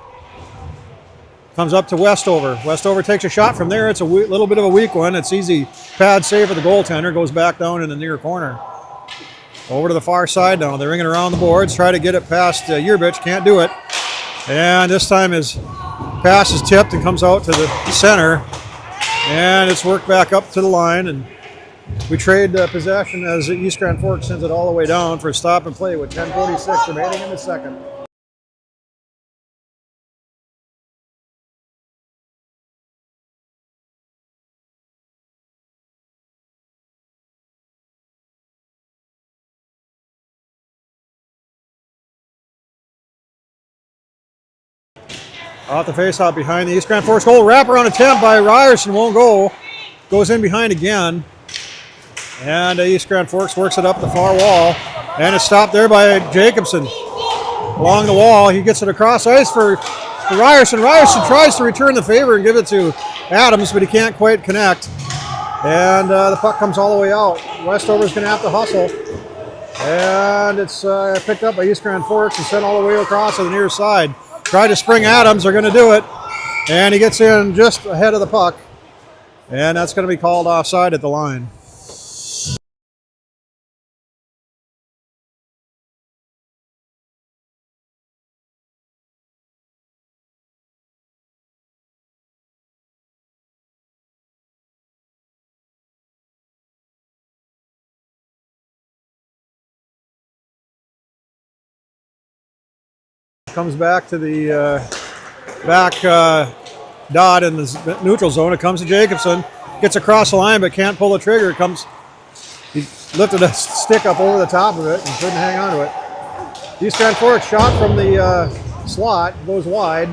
Comes up to Westover. Westover takes a shot from there. It's a little bit of a weak one. It's easy pad save for the goaltender. Goes back down in the near corner. Over to the far side now. They're ringing around the boards. Try to get it past Yerbich. Can't do it. And this time his pass is tipped and comes out to the center. And it's worked back up to the line. And we trade possession as East Grand Forks sends it all the way down for a stop and play with 10:46 remaining in the second. Off the faceoff behind the East Grand Forks goal. Wraparound attempt by Ryerson won't go. Goes in behind again. And East Grand Forks works it up the far wall. And it's stopped there by Jacobson. Along the wall, he gets it across ice for Ryerson. Ryerson tries to return the favor and give it to Adams, but he can't quite connect. And the puck comes all the way out. Westover's going to have to hustle. And it's picked up by East Grand Forks and sent all the way across to the near side. Try to spring Adams. They're going to do it. And he gets in just ahead of the puck. And that's going to be called offside at the line. Comes back to the back dot in the neutral zone. It comes to Jacobson. Gets across the line but can't pull the trigger. He lifted a stick up over the top of it and couldn't hang on to it. East Grand Forks shot from the slot, goes wide,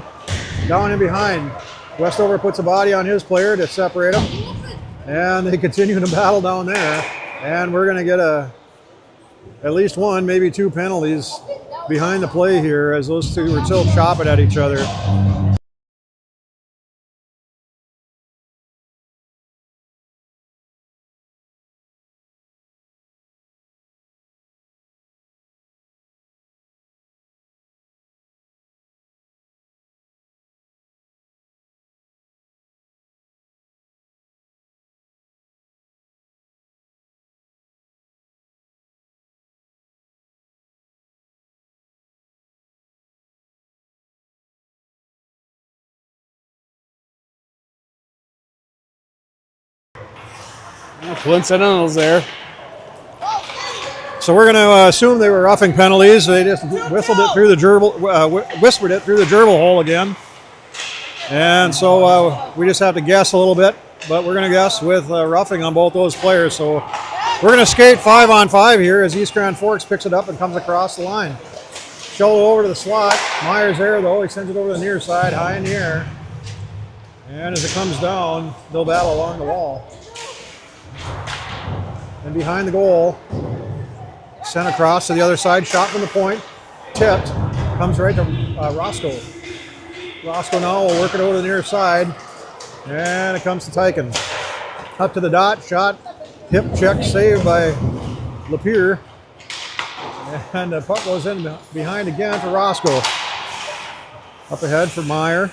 down in behind. Westover puts a body on his player to separate them. And they continue to battle down there. And we're going to get at least one, maybe two penalties behind the play here as those two were still chopping at each other. Coincidentals there. So we're going to assume they were roughing penalties. They just whistled it through the gerbil, whispered it through the gerbil hole again. And so we just have to guess a little bit, but we're going to guess with roughing on both those players. So we're going to skate 5-on-5 here as East Grand Forks picks it up and comes across the line. Shoulder over to the slot. Myers there though. He sends it over to the near side, high in the air. And as it comes down, they'll battle along the wall. And behind the goal, sent across to the other side, shot from the point, tipped, comes right to Roscoe. Roscoe now will work it over to the near side, and it comes to Tyken. Up to the dot, shot, hip check, saved by Lapierre. And the puck goes in behind again for Roscoe. Up ahead for Meyer.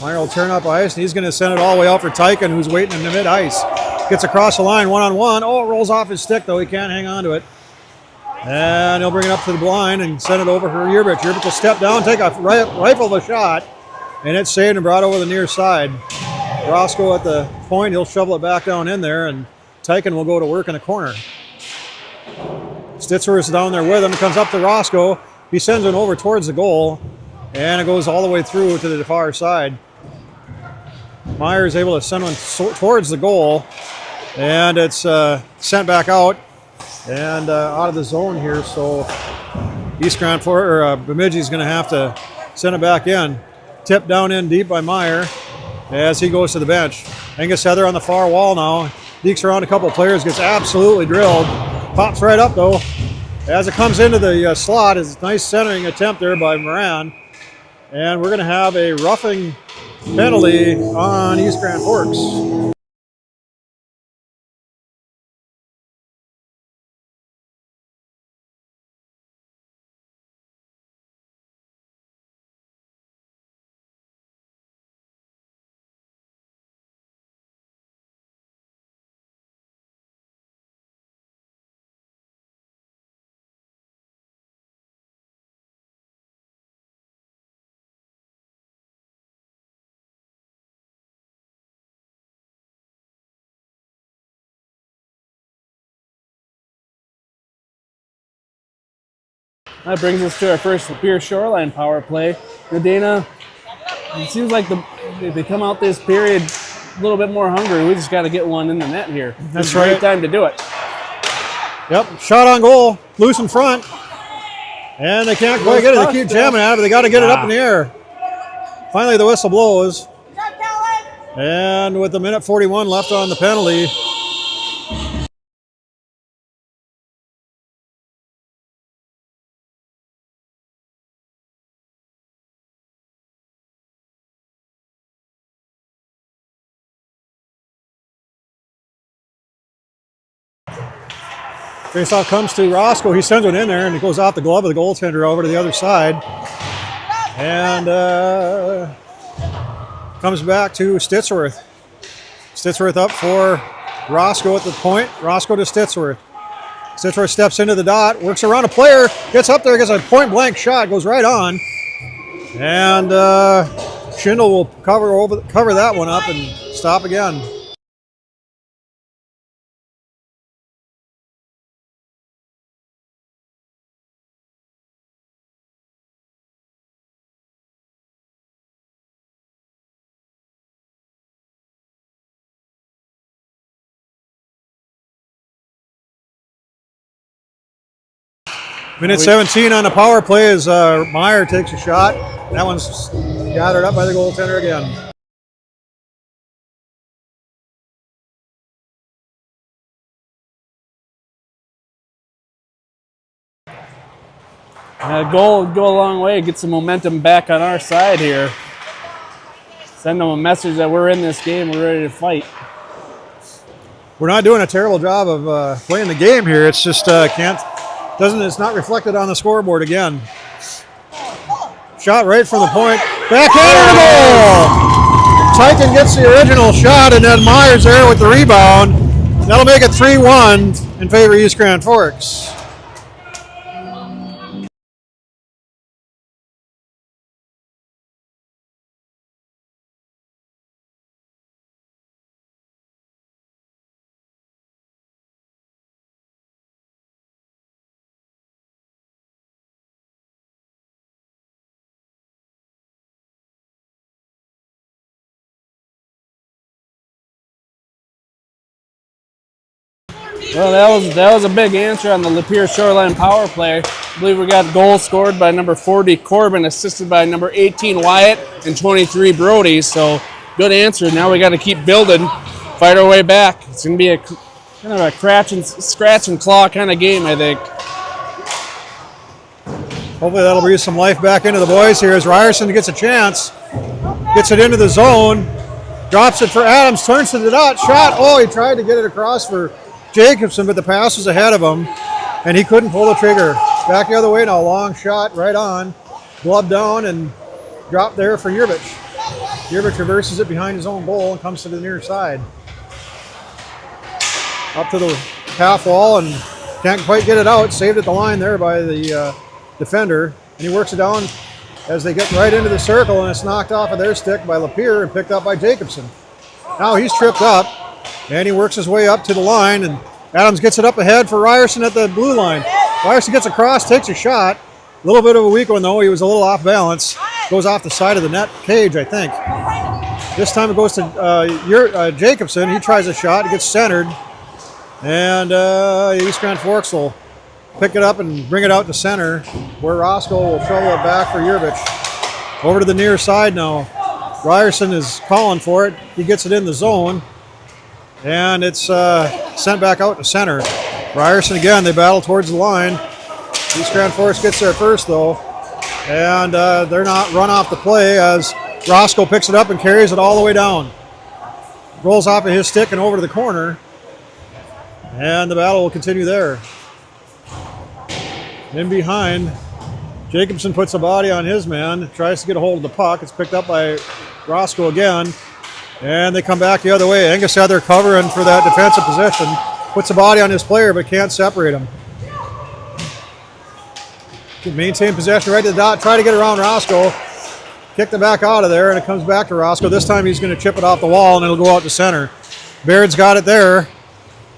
Meyer will turn up ice, and he's going to send it all the way out for Tyken, who's waiting in the mid-ice. Gets across the line, one-on-one. Oh, it rolls off his stick, though. He can't hang on to it. And he'll bring it up to the blind and send it over for Yerbich. Yerbich will step down, take a rifle of a shot, and it's saved and brought over the near side. Roscoe at the point, he'll shovel it back down in there, and Tyken will go to work in the corner. Stitzworth's down there with him. It comes up to Roscoe. He sends it over towards the goal, and it goes all the way through to the far side. Meyer is able to send one towards the goal, and it's sent back out and out of the zone here. So East Grand Bemidji is going to have to send it back in. Tipped down in deep by Meyer as he goes to the bench. Angus Heather on the far wall now. Deeks around a couple of players, gets absolutely drilled. Pops right up though. As it comes into the slot, is a nice centering attempt there by Moran. And we're going to have a roughing penalty on East Grand Forks. That brings us to our first Lapierre Shoreline power play. Dana, it seems like they come out this period a little bit more hungry. We just got to get one in the net here. That's right. Great Time to do it. Yep, shot on goal, loose in front. And they can't quite get it. They keep jamming at it, but they got to get it up in the air. Finally, the whistle blows. And with a minute 41 left on the penalty, faceoff comes to Roscoe. He sends it in there, and it goes off the glove of the goaltender over to the other side. And comes back to Stitzworth. Stitzworth up for Roscoe at the point. Roscoe to Stitzworth. Stitzworth steps into the dot, works around a player, gets up there, gets a point-blank shot, goes right on. And Schindel will cover that one up and stop again. Minute 17 on the power play as Meyer takes a shot. That one's gathered up by the goaltender again. Goal would go a long way, get some momentum back on our side here. Send them a message that we're in this game, we're ready to fight. We're not doing a terrible job of playing the game here. It's just it's not reflected on the scoreboard again. Shot right from the point. Backhander goal! Tyken gets the original shot, and then Myers there with the rebound. That'll make it 3-1 in favor of East Grand Forks. Well, that was a big answer on the Lapeer Shoreline power play. I believe we got goals scored by number 40 Corbin, assisted by number 18 Wyatt and 23 Brody. So good answer. Now we got to keep building, fight our way back. It's gonna be a kind of a scratch and claw kind of game, I think. Hopefully that'll breathe some life back into the boys here as Ryerson gets a chance, gets it into the zone, drops it for Adams, turns to the dot, shot. Oh, he tried to get it across for Jacobson, but the pass was ahead of him, and he couldn't pull the trigger. Back the other way now, long shot, right on, glove down, and drop there for Yerbich. Yerbich reverses it behind his own goal and comes to the near side. Up to the half wall and can't quite get it out. Saved at the line there by the defender, and he works it down as they get right into the circle, and it's knocked off of their stick by Lapeer and picked up by Jacobson. Now he's tripped up, and he works his way up to the line, and Adams gets it up ahead for Ryerson at the blue line. Ryerson gets across, takes a shot. A little bit of a weak one, though. He was a little off balance. Goes off the side of the net cage, I think. This time it goes to Jacobson. He tries a shot. It gets centered. And East Grand Forks will pick it up and bring it out to center, where Roscoe will shovel it back for Yerbich. Over to the near side now. Ryerson is calling for it. He gets it in the zone. And it's sent back out to center. Ryerson again, they battle towards the line. East Grand Forks gets there first, though. And they're not run off the play as Roscoe picks it up and carries it all the way down. Rolls off of his stick and over to the corner. And the battle will continue there. In behind, Jacobson puts a body on his man, tries to get a hold of the puck. It's picked up by Roscoe again. And they come back the other way. Angus Heather covering for that defensive position. Puts a body on his player but can't separate him. Can maintain possession right to the dot. Try to get around Roscoe. Kicked it back out of there, and it comes back to Roscoe. This time he's going to chip it off the wall, and it'll go out to center. Baird's got it there,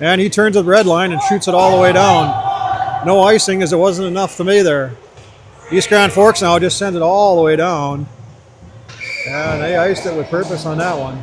and he turns to the red line and shoots it all the way down. No icing, as it wasn't enough to me there. East Grand Forks now just sends it all the way down. And they iced it with purpose on that one.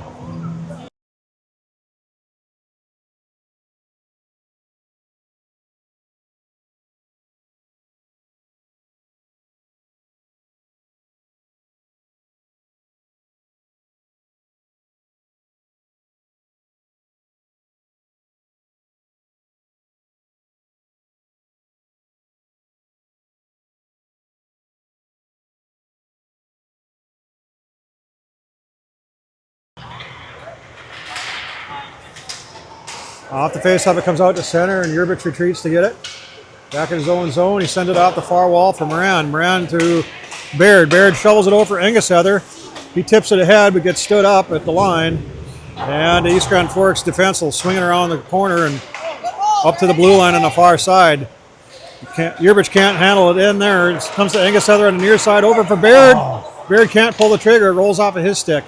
Off the face-off, it comes out to center, and Yerbich retreats to get it. Back in his own zone, he sends it off the far wall for Moran. Moran to Baird. Baird shovels it over Angus Heather. He tips it ahead, but gets stood up at the line. And the East Grand Forks defense will swing it around the corner and up to the blue line on the far side. Yerbich can't handle it in there. It comes to Angus Heather on the near side, over for Baird. Baird can't pull the trigger. It rolls off of his stick.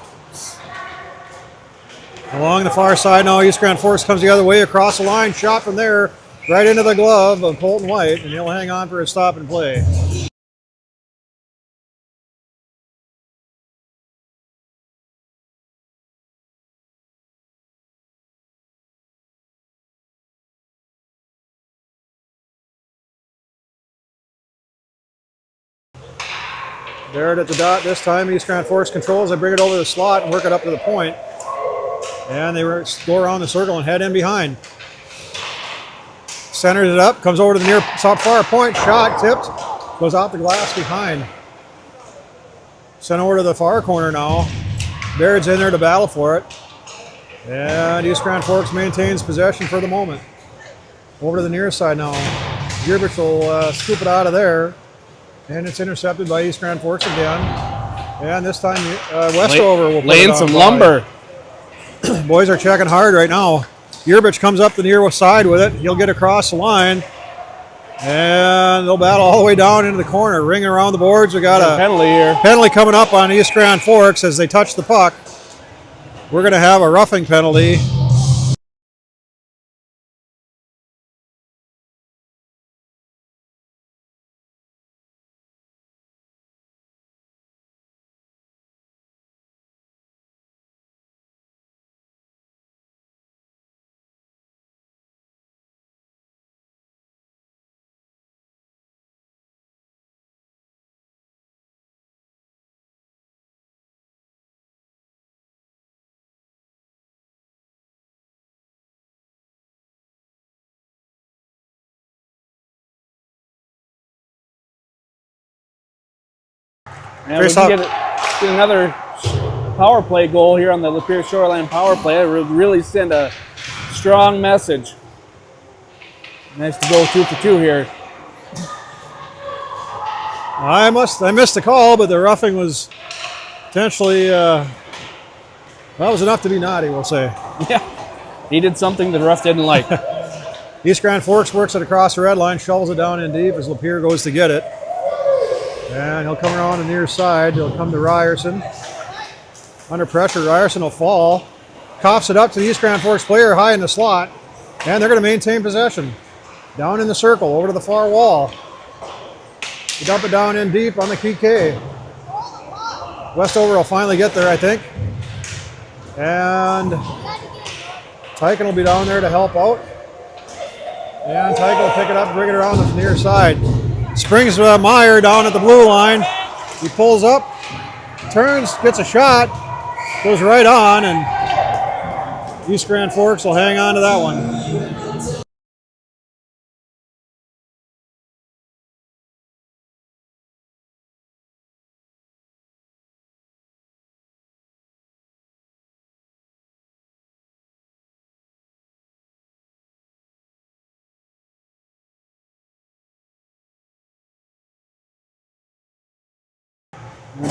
Along the far side now, East Grand Forks comes the other way across the line. Shot from there, right into the glove of Colton White, and he'll hang on for a stop and play. Barrett at the dot this time. East Grand Forks controls. They bring it over the slot and work it up to the point. And they go around the circle and head in behind. Centers it up, comes over to the near far point. Shot tipped, goes off the glass behind. Sent over to the far corner now. Baird's in there to battle for it. And East Grand Forks maintains possession for the moment. Over to the near side now. Yerbich will scoop it out of there. And it's intercepted by East Grand Forks again. And this time Westover will put laying it on some by. lumber. Boys are checking hard right now. Yerbich comes up the near side with it. He'll get across the line. And they'll battle all the way down into the corner. Ring around the boards. We got a penalty here. Penalty coming up on East Grand Forks as they touch the puck. We're going to have a roughing penalty. And we can get another power play goal here on the Lapeer Shoreline power play. It would really send a strong message. Nice to go 2 for 2 here. I missed the call, but the roughing was potentially, that was enough to be naughty, we'll say. Yeah, he did something the ref didn't like. East Grand Forks works it across the red line, shovels it down in deep as Lapeer goes to get it. And he'll come around the near side. He'll come to Ryerson. Under pressure, Ryerson will fall. Coughs it up to the East Grand Forks player high in the slot. And they're going to maintain possession. Down in the circle, over to the far wall. They dump it down in deep on the PK. Westover will finally get there, I think. And Tyken will be down there to help out. And Tyken will pick it up and bring it around the near side. Springs Meyer down at the blue line. He pulls up, turns, gets a shot, goes right on, and East Grand Forks will hang on to that one.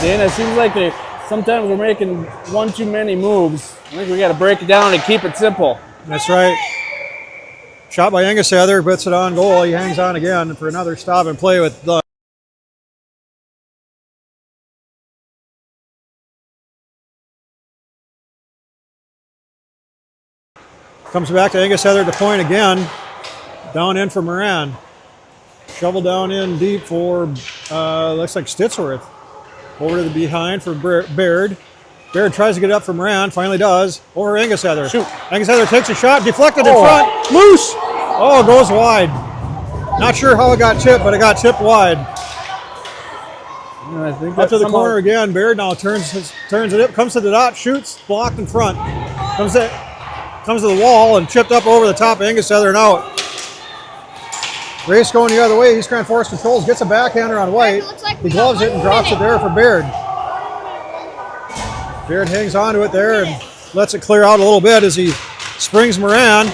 Dana, it seems like sometimes we're making one too many moves. I think we got to break it down and keep it simple. That's right. Shot by Angus Heather, puts it on goal. He hangs on again for another stop and play with the. Comes back to Angus Heather to point again. Down in for Moran. Shovel down in deep for, looks like Stitsworth. Over to the behind for Baird. Baird tries to get it up for Moran, finally does. Over Angus Heather. Shoot. Angus Heather takes a shot, deflected in front. Loose! Oh, goes wide. Not sure how it got tipped, but it got tipped wide. I think up to the corner again. Baird now turns it up, comes to the dot, shoots, blocked in front. Comes to the wall and chipped up over the top of Angus Heather and out. Race going the other way. East Grand Forks controls, gets a backhander on White. He gloves it and drops it there for Baird. Baird hangs on to it there and lets it clear out a little bit as he springs Moran.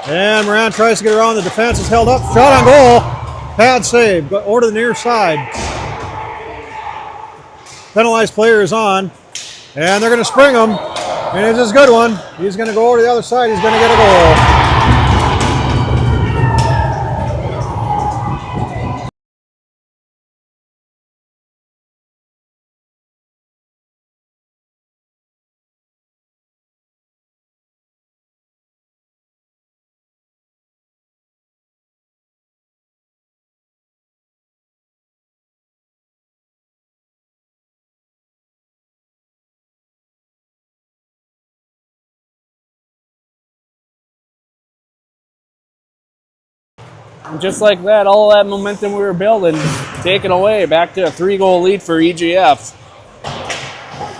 And Moran tries to get around the defense. Is held up. Shot on goal. Pad save. Over to the near side. Penalized player is on. And they're going to spring him. And it's a good one. He's going to go over to the other side. He's going to get a goal. And just like that, all that momentum we were building, taken away, back to a 3-goal lead for EGF.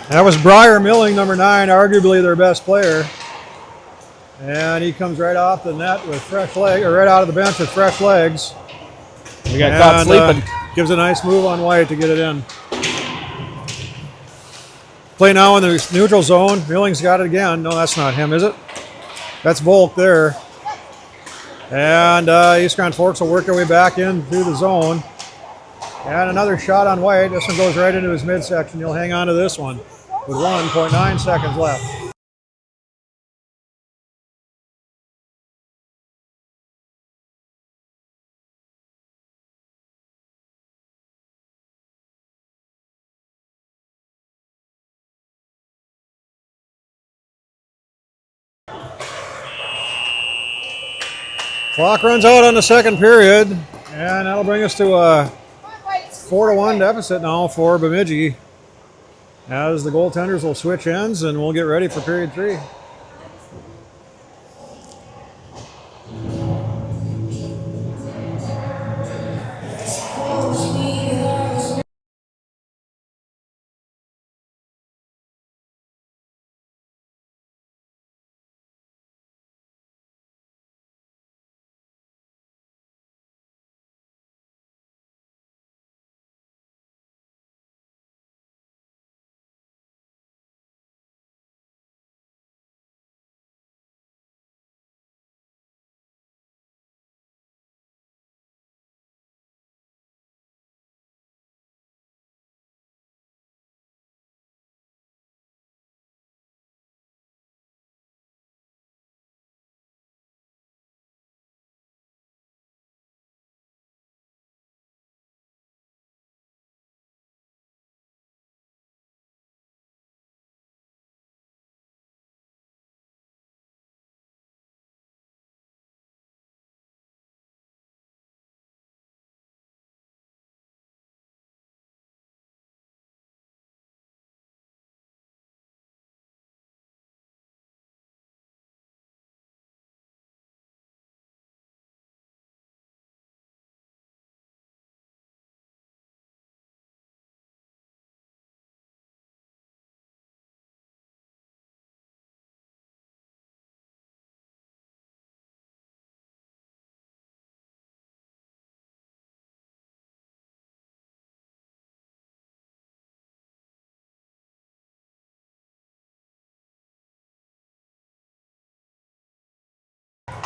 That was Briar Milling, number 9, arguably their best player. And he comes right off the net with fresh legs, or right out of the bench with fresh legs. We got caught sleeping. Gives a nice move on White to get it in. Play now in the neutral zone. Milling's got it again. No, that's not him, is it? That's Volk there. And East Grand Forks will work their way back in through the zone. And another shot on White. This one goes right into his midsection. He'll hang on to this one with 1.9 seconds left. Clock runs out on the second period, and that'll bring us to a 4-1 deficit now for Bemidji, as the goaltenders will switch ends and we'll get ready for period 3.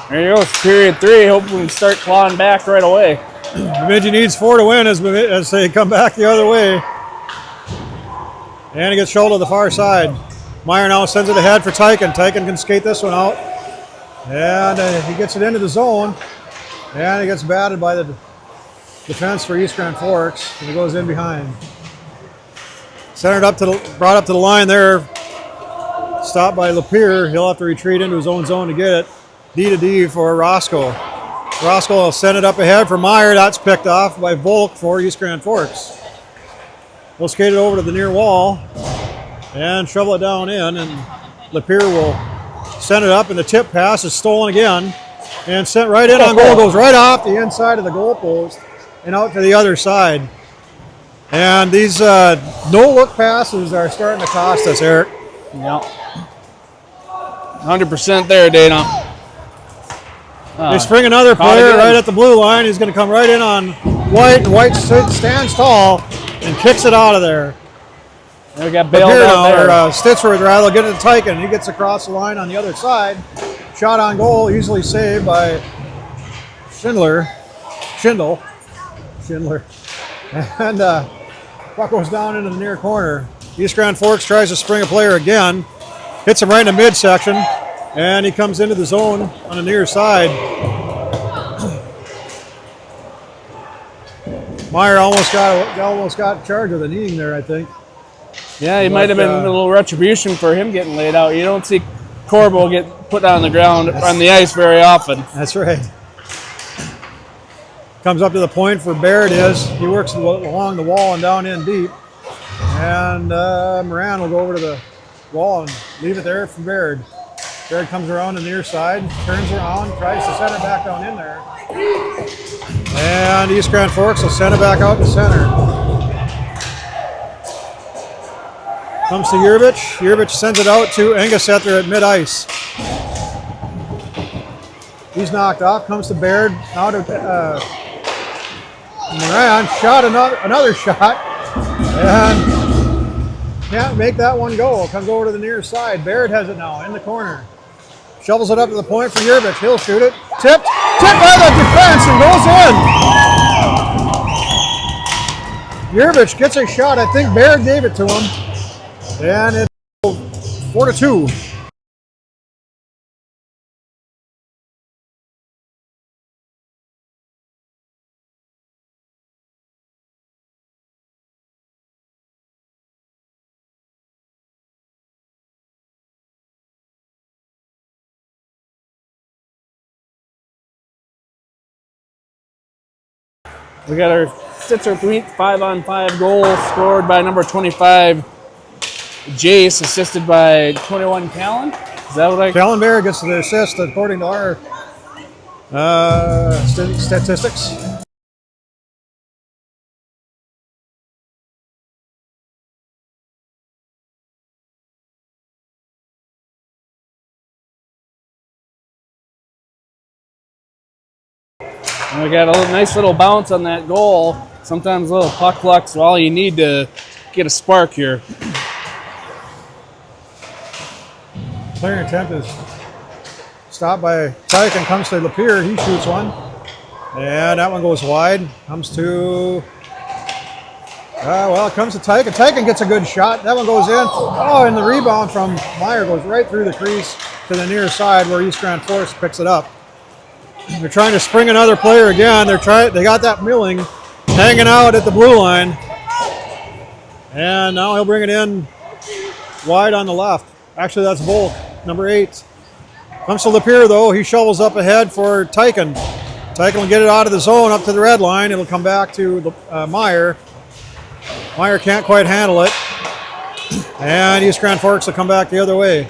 There you go. It's period 3. Hopefully we can start clawing back right away. Bemidji needs 4 to win as they come back the other way. And he gets shouldered to the far side. Meyer now sends it ahead for Tyken. Tyken can skate this one out. And he gets it into the zone. And he gets batted by the defense for East Grand Forks. And he goes in behind. Centered up brought up to the line there. Stopped by Lapeer. He'll have to retreat into his own zone to get it. D to D for Roscoe. Roscoe will send it up ahead for Meyer. That's picked off by Volk for East Grand Forks. We'll skate it over to the near wall and shovel it down in. And Lapeer will send it up, and the tip pass is stolen again and sent right in on goal. Goes right off the inside of the goal post and out to the other side. And these no-look passes are starting to cost us, Eric. Yep. 100% there, Dana. They spring another player right at the blue line. He's going to come right in on White, and White stands tall and kicks it out of there. And we got bailed out there. Stitchworth rather get it to Tyken. He gets across the line on the other side. Shot on goal, easily saved by Schindler. And puck goes down into the near corner. East Grand Forks tries to spring a player again. Hits him right in the midsection. And he comes into the zone on the near side. Meyer almost got charged with a kneeing there, I think. Yeah, he might have been a little retribution for him getting laid out. You don't see Corbo get put on the ground on the ice very often. That's right. Comes up to the point for Baird is. He works along the wall and down in deep. And Moran will go over to the wall and leave it there for Baird. Baird comes around the near side, turns around, tries to send it back down in there. And East Grand Forks will send it back out to center. Comes to Yerbich. Yerbich sends it out to Engesetter at mid-ice. He's knocked off, comes to Baird. Now to Moran, shot another shot. And can't make that one go. Comes over to the near side. Baird has it now in the corner. Shovels it up to the point for Yerbich. He'll shoot it. Tipped by the defense and goes in. Yerbich gets a shot. I think Baird gave it to him. And it's 4-2. We got our Stitzer 5-on-5 goal scored by number 25, Jace, assisted by 21, Callan. Is that what I... Callan Baird gets the assist according to our statistics. And we got a nice little bounce on that goal. Sometimes a little puck luck's all you need to get a spark here. Clearing attempt is stopped by Tyken, comes to Lapeer. He shoots one. And that one goes wide. Comes to... it comes to Tyken. Tyken gets a good shot. That one goes in. Oh, and the rebound from Meyer goes right through the crease to the near side where East Grand Forks picks it up. They're trying to spring another player again. They got that Milling hanging out at the blue line. And now he'll bring it in wide on the left. Actually, that's Volk, number 8. Comes to Lapeer, though. He shovels up ahead for Tyken. Tyken will get it out of the zone up to the red line. It'll come back to Meyer. Meyer can't quite handle it. And East Grand Forks will come back the other way.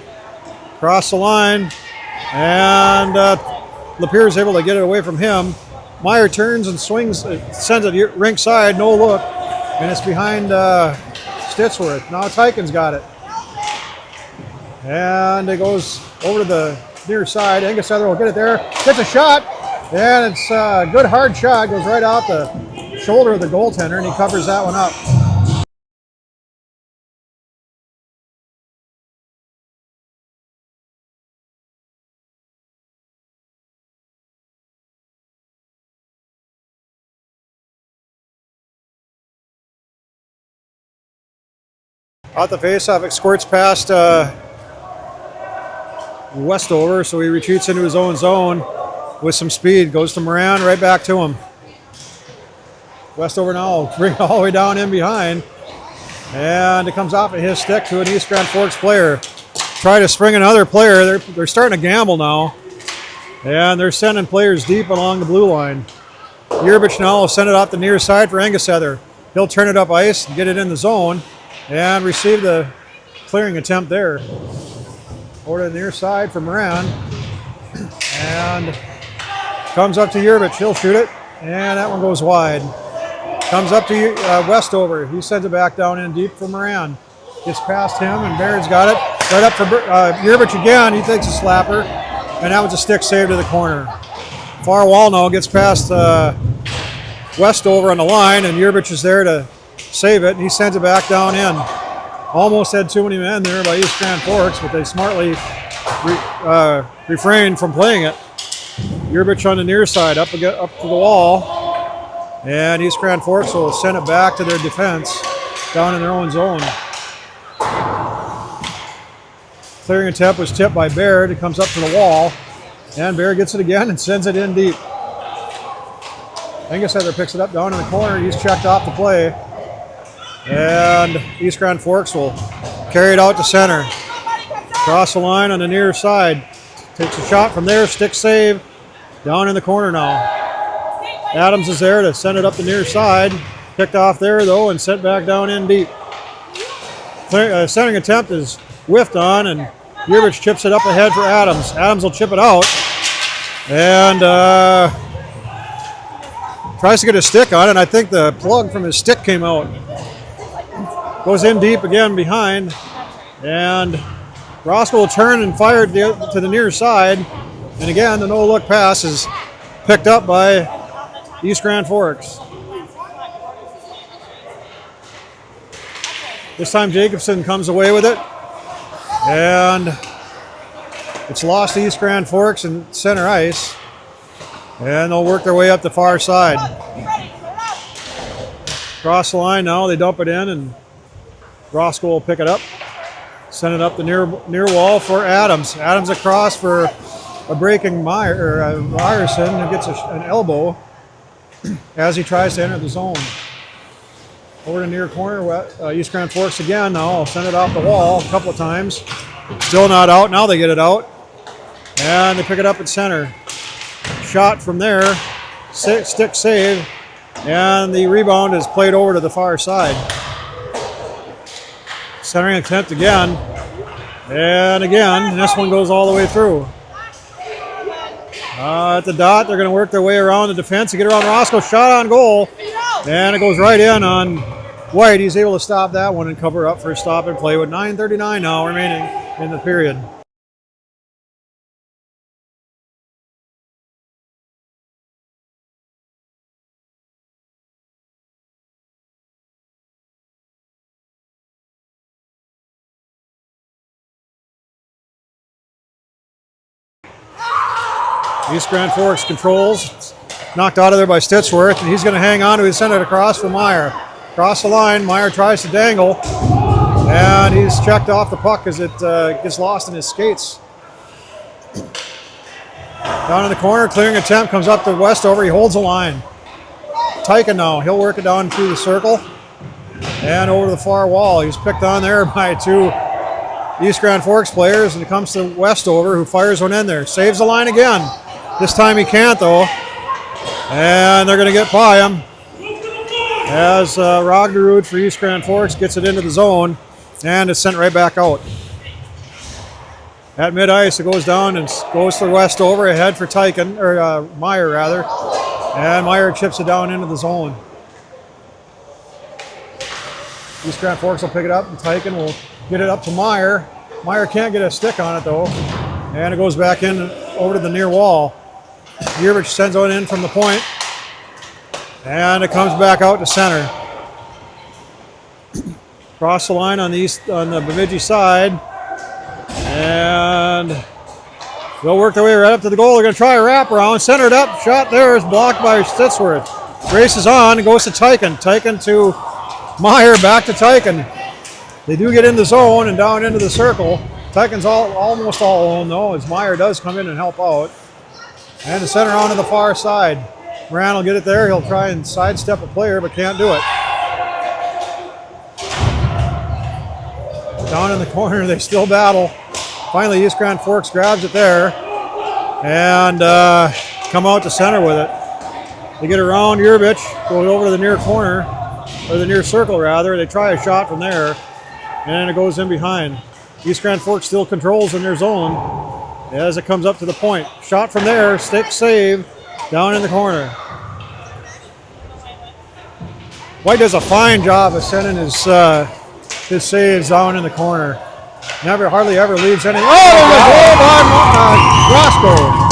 Cross the line. And Lapeer is able to get it away from him. Meyer turns and swings, sends it rink side, no look. And it's behind Stitchworth. Now Tyken's got it. And it goes over to the near side. Engesetter will get it there. Gets a shot. And it's a good hard shot. Goes right out the shoulder of the goaltender, and he covers that one up. Out the faceoff, it squirts past Westover, so he retreats into his own zone with some speed. Goes to Moran, right back to him. Westover now bring it all the way down in behind. And it comes off of his stick to an East Grand Forks player. Try to spring another player. They're starting to gamble now. And they're sending players deep along the blue line. Yerbich now will send it off the near side for Engessether. He'll turn it up ice and get it in the zone and receive the clearing attempt there. Over to the near side for Moran. And comes up to Yerbich. He'll shoot it. And that one goes wide. Comes up to Westover. He sends it back down in deep for Moran. Gets past him, and Baird's got it. Right up for Yerbich again. He takes a slapper, and that was a stick save to the corner. Far wall now gets past Westover on the line, and Yerbich is there to save it, and he sends it back down in. Almost had too many men there by East Grand Forks, but they smartly refrained from playing it. Yerbich on the near side, up to the wall. And East Grand Forks will send it back to their defense down in their own zone. Clearing attempt was tipped by Baird. It comes up to the wall. And Baird gets it again and sends it in deep. Engessether picks it up down in the corner. He's checked off the play. And East Grand Forks will carry it out to center. Cross the line on the near side. Takes a shot from there. Stick save. Down in the corner now. Adams is there to send it up the near side. Picked off there, though, and sent back down in deep. Centering attempt is whiffed on, and Yerbich chips it up ahead for Adams. Adams will chip it out. And tries to get a stick on it, and I think the plug from his stick came out. Goes in deep again behind. And Roscoe will turn and fire to the near side. And again, the no-look pass is picked up by East Grand Forks. This time Jacobson comes away with it. And it's lost to East Grand Forks and center ice. And they'll work their way up the far side. Cross the line now, they dump it in, and Roscoe will pick it up. Send it up the near wall for Adams. Adams across for a breaking Ryerson, who gets an elbow as he tries to enter the zone. Over to near corner, East Grand Forks again now. I'll send it off the wall a couple of times. Still not out. Now they get it out. And they pick it up at center. Shot from there. Stick save. And the rebound is played over to the far side. Centering attempt again. And again. This one goes all the way through. At the dot, they're going to work their way around the defense and get around Roscoe. Shot on goal. And it goes right in on White. He's able to stop that one and cover up for a stop and play with 9:39 now remaining in the period. East Grand Forks controls. Knocked out of there by Stitchworth, and he's going to hang on to it. Send it across for Meyer. Across the line, Meyer tries to dangle, and he's checked off the puck as it gets lost in his skates. Down in the corner, clearing attempt, comes up to Westover. He holds the line. Tyken now, he'll work it down through the circle and over to the far wall. He's picked on there by two East Grand Forks players, and it comes to Westover, who fires one in there. Saves the line again. This time he can't, though. And they're going to get by him as Rognerud for East Grand Forks gets it into the zone, and it's sent right back out. At mid-ice, it goes down and goes to Westover, ahead for Tyken, or Meyer, rather. And Meyer chips it down into the zone. East Grand Forks will pick it up, and Tyken will get it up to Meyer. Meyer can't get a stick on it, though. And it goes back in over to the near wall. Yerbich sends it in from the point, and it comes back out to center. Cross the line on the Bemidji side, and they'll work their way right up to the goal. They're going to try a wraparound, center it up, shot there is blocked by Stitchworth. Races on, and goes to Tyken. Tyken to Meyer, back to Tyken. They do get in the zone and down into the circle. Tyken's almost all alone though, as Meyer does come in and help out. And the center on to the far side. Moran will get it there. He'll try and sidestep a player, but can't do it. Down in the corner, they still battle. Finally, East Grand Forks grabs it there and come out to center with it. They get around Yerbich, go over to the near corner, or the near circle rather. They try a shot from there, and it goes in behind. East Grand Forks still controls in their zone as it comes up to the point. Shot from there, stick save, down in the corner. White does a fine job of sending his saves down in the corner. Hardly ever leaves any. Oh, there's a goal by Roscoe.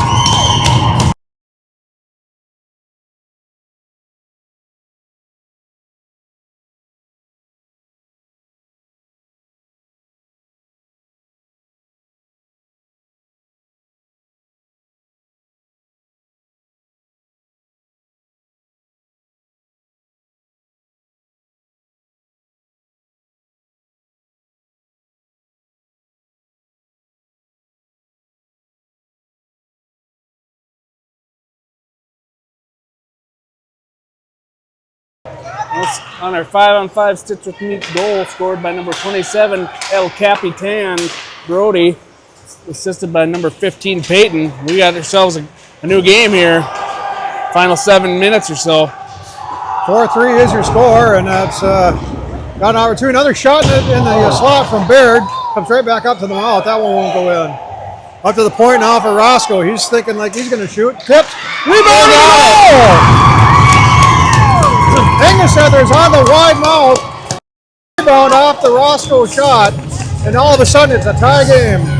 On our 5-on-5 Stitch with Meat goal, scored by number 27, El Capitan Brody, assisted by number 15, Peyton. We got ourselves a new game here. Final 7 minutes or so. 4-3 is your score, and that's got an opportunity. Another shot in the slot from Baird. Comes right back up to the mouth. That one won't go in. Up to the point now for Roscoe. He's thinking like he's going to shoot. Tipped. Rebound! Goal! Engesheather's on the wide mouth. Rebound off the Roscoe shot, and all of a sudden it's a tie game.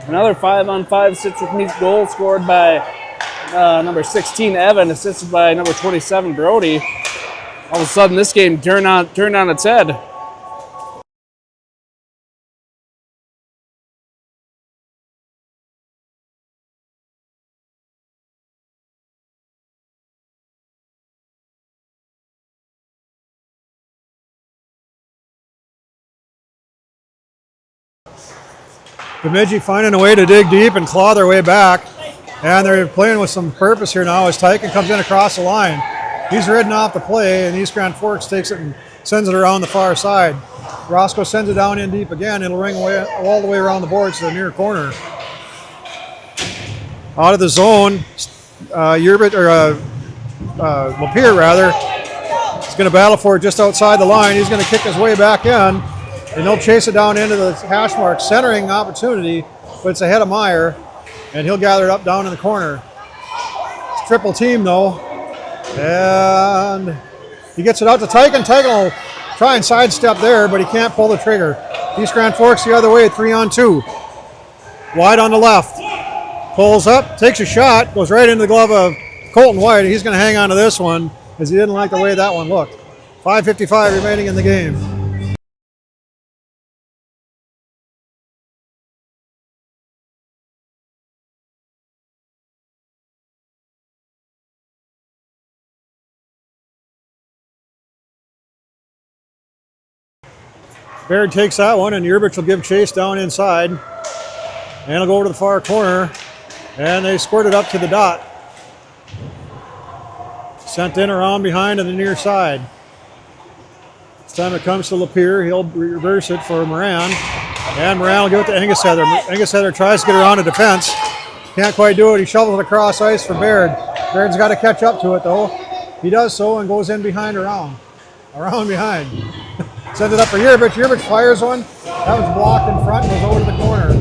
Another 5-on-5 Stitch with Meat goal, scored by number 16, Evan, assisted by number 27, Brody. All of a sudden, this game turned on its head. Bemidji finding a way to dig deep and claw their way back. And they're playing with some purpose here now as Tyken comes in across the line. He's ridden off the play, and East Grand Forks takes it and sends it around the far side. Roscoe sends it down in deep again. It'll ring away all the way around the boards to the near corner. Out of the zone, Yerbit, or Lapeer rather, is going to battle for it just outside the line. He's going to kick his way back in. And they'll chase it down into the hash mark, centering opportunity, but it's ahead of Meyer, and he'll gather it up down in the corner. It's triple team though, and he gets it out to Tyken. Tyken will try and sidestep there, but he can't pull the trigger. East Grand Forks the other way, 3-on-2. Wide on the left, pulls up, takes a shot, goes right into the glove of Colton White. He's going to hang on to this one as he didn't like the way that one looked. 5:55 remaining in the game. Baird takes that one, and Yerbich will give chase down inside. And he'll go over to the far corner, and they squirt it up to the dot. Sent in around behind to the near side. This time it comes to Lapeer. He'll reverse it for Moran. And Moran will give it to Engesheather. Engesheather tries to get around a defense. Can't quite do it. He shovels it across ice for Baird. Baird's got to catch up to it, though. He does so and goes in behind around behind. Sends it up for Yerbich. Yerbich fires one. That was blocked in front and goes over to the corner.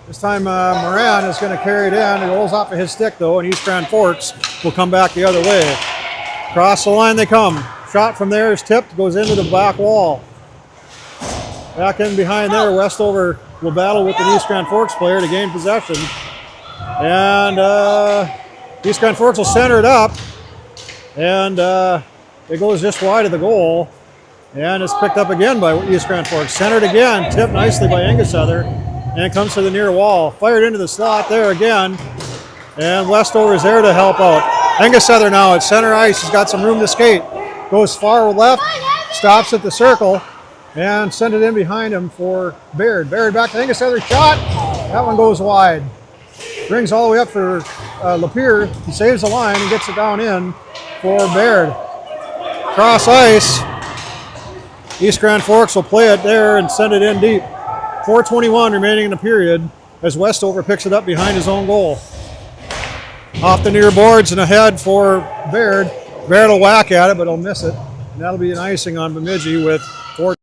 This time Moran is going to carry it in. It rolls off of his stick, though, and East Grand Forks will come back the other way. Across the line they come. Shot from there is tipped, goes into the back wall. Back in behind there, Westover will battle with the East Grand Forks player to gain possession. And East Grand Forks will center it up. and it goes just wide of the goal. And it's picked up again by East Grand Forks. Centered again, tipped nicely by Angus-Heather, and it comes to the near wall. Fired into the slot there again, and Westover is there to help out. Angus-Heather now at center ice. He's got some room to skate. Goes far left, stops at the circle, and send it in behind him for Baird. Baird back to Angus-Heather, shot. That one goes wide. Brings all the way up for Lapeer. He saves the line and gets it down in for Baird. Cross ice. East Grand Forks will play it there and send it in deep. 4:21 remaining in the period as Westover picks it up behind his own goal. Off the near boards and ahead for Baird. Baird will whack at it, but he'll miss it. And that'll be an icing on Bemidji with 4.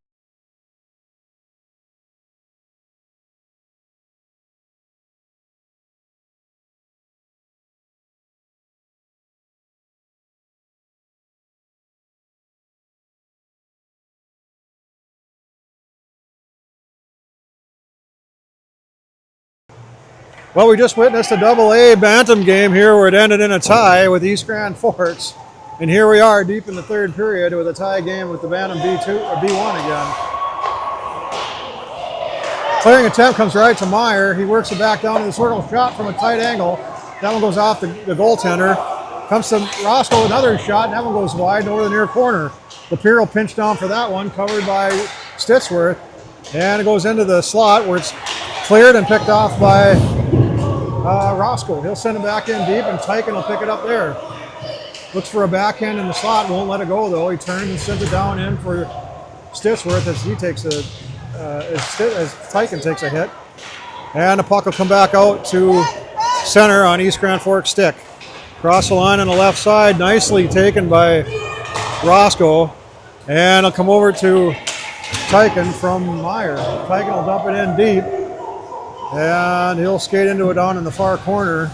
Well, we just witnessed a double-A Bantam game here where it ended in a tie with East Grand Forks. And here we are deep in the third period with a tie game with the Bantam B2 or B1 again. Clearing attempt comes right to Meyer. He works it back down to the circle, shot from a tight angle. That one goes off the goaltender. Comes to Roscoe, another shot, and that one goes wide and over the near corner. Lapeer will pinch down for that one, covered by Stitsworth. And it goes into the slot where it's cleared and picked off by Roscoe. He'll send it back in deep, and Tyken will pick it up there. Looks for a backhand in the slot, won't let it go though. He turns and sends it down in for Stitsworth as he takes as Tyken takes a hit. And the puck will come back out to center on East Grand Forks stick. Cross the line on the left side, nicely taken by Roscoe. And it'll come over to Tyken from Meyer. Tyken will dump it in deep. And he'll skate into it down in the far corner.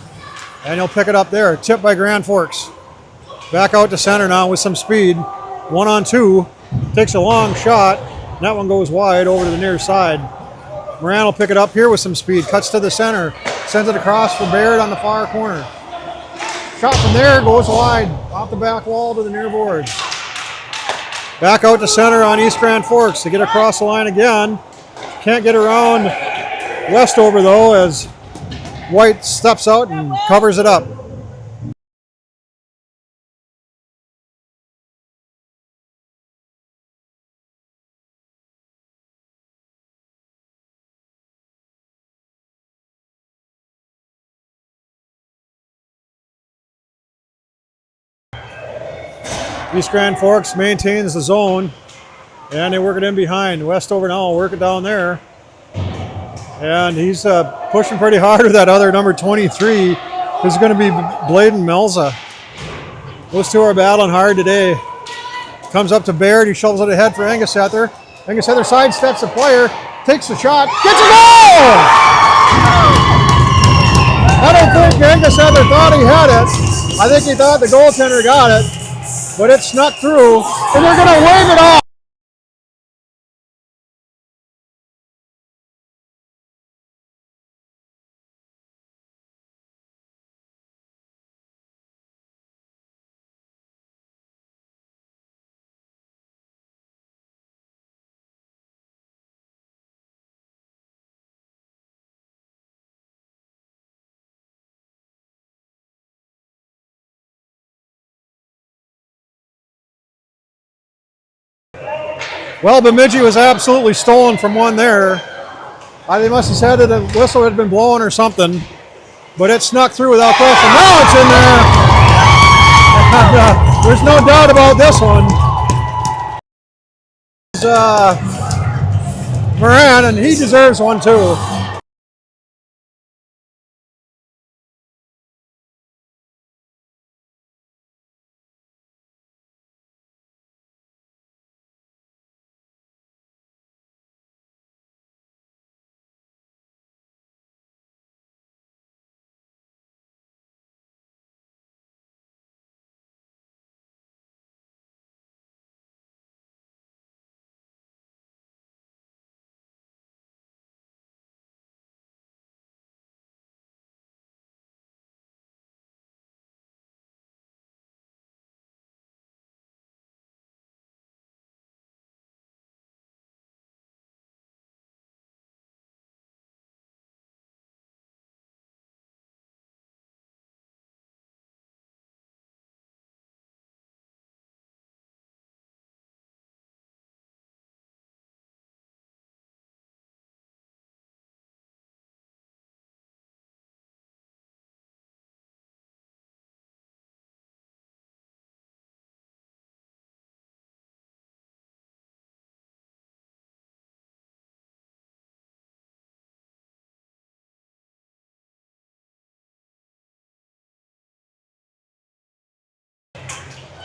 And he'll pick it up there. Tipped by Grand Forks. Back out to center now with some speed. 1-on-2. Takes a long shot. And that one goes wide over to the near side. Moran will pick it up here with some speed. Cuts to the center. Sends it across for Baird on the far corner. Shot from there goes wide. Off the back wall to the near boards. Back out to center on East Grand Forks to get across the line again. Can't get around Westover though as White steps out and covers it up. East Grand Forks maintains the zone and they work it in behind. Westover now will work it down there. And he's pushing pretty hard with that other number 23. This is going to be Bladen Melza. Those two are battling hard today. Comes up to Baird. He shovels it ahead for Angus-Heather. Angus-Heather sidesteps the player, takes the shot, gets a goal! I don't think Angus-Heather thought he had it. I think he thought the goaltender got it, but it snuck through, and they're going to wave it off. Well, Bemidji was absolutely stolen from one there. They must have said that a whistle had been blown or something, but it snuck through without question. Now it's in there. And, there's no doubt about this one. It's Moran, and he deserves one too.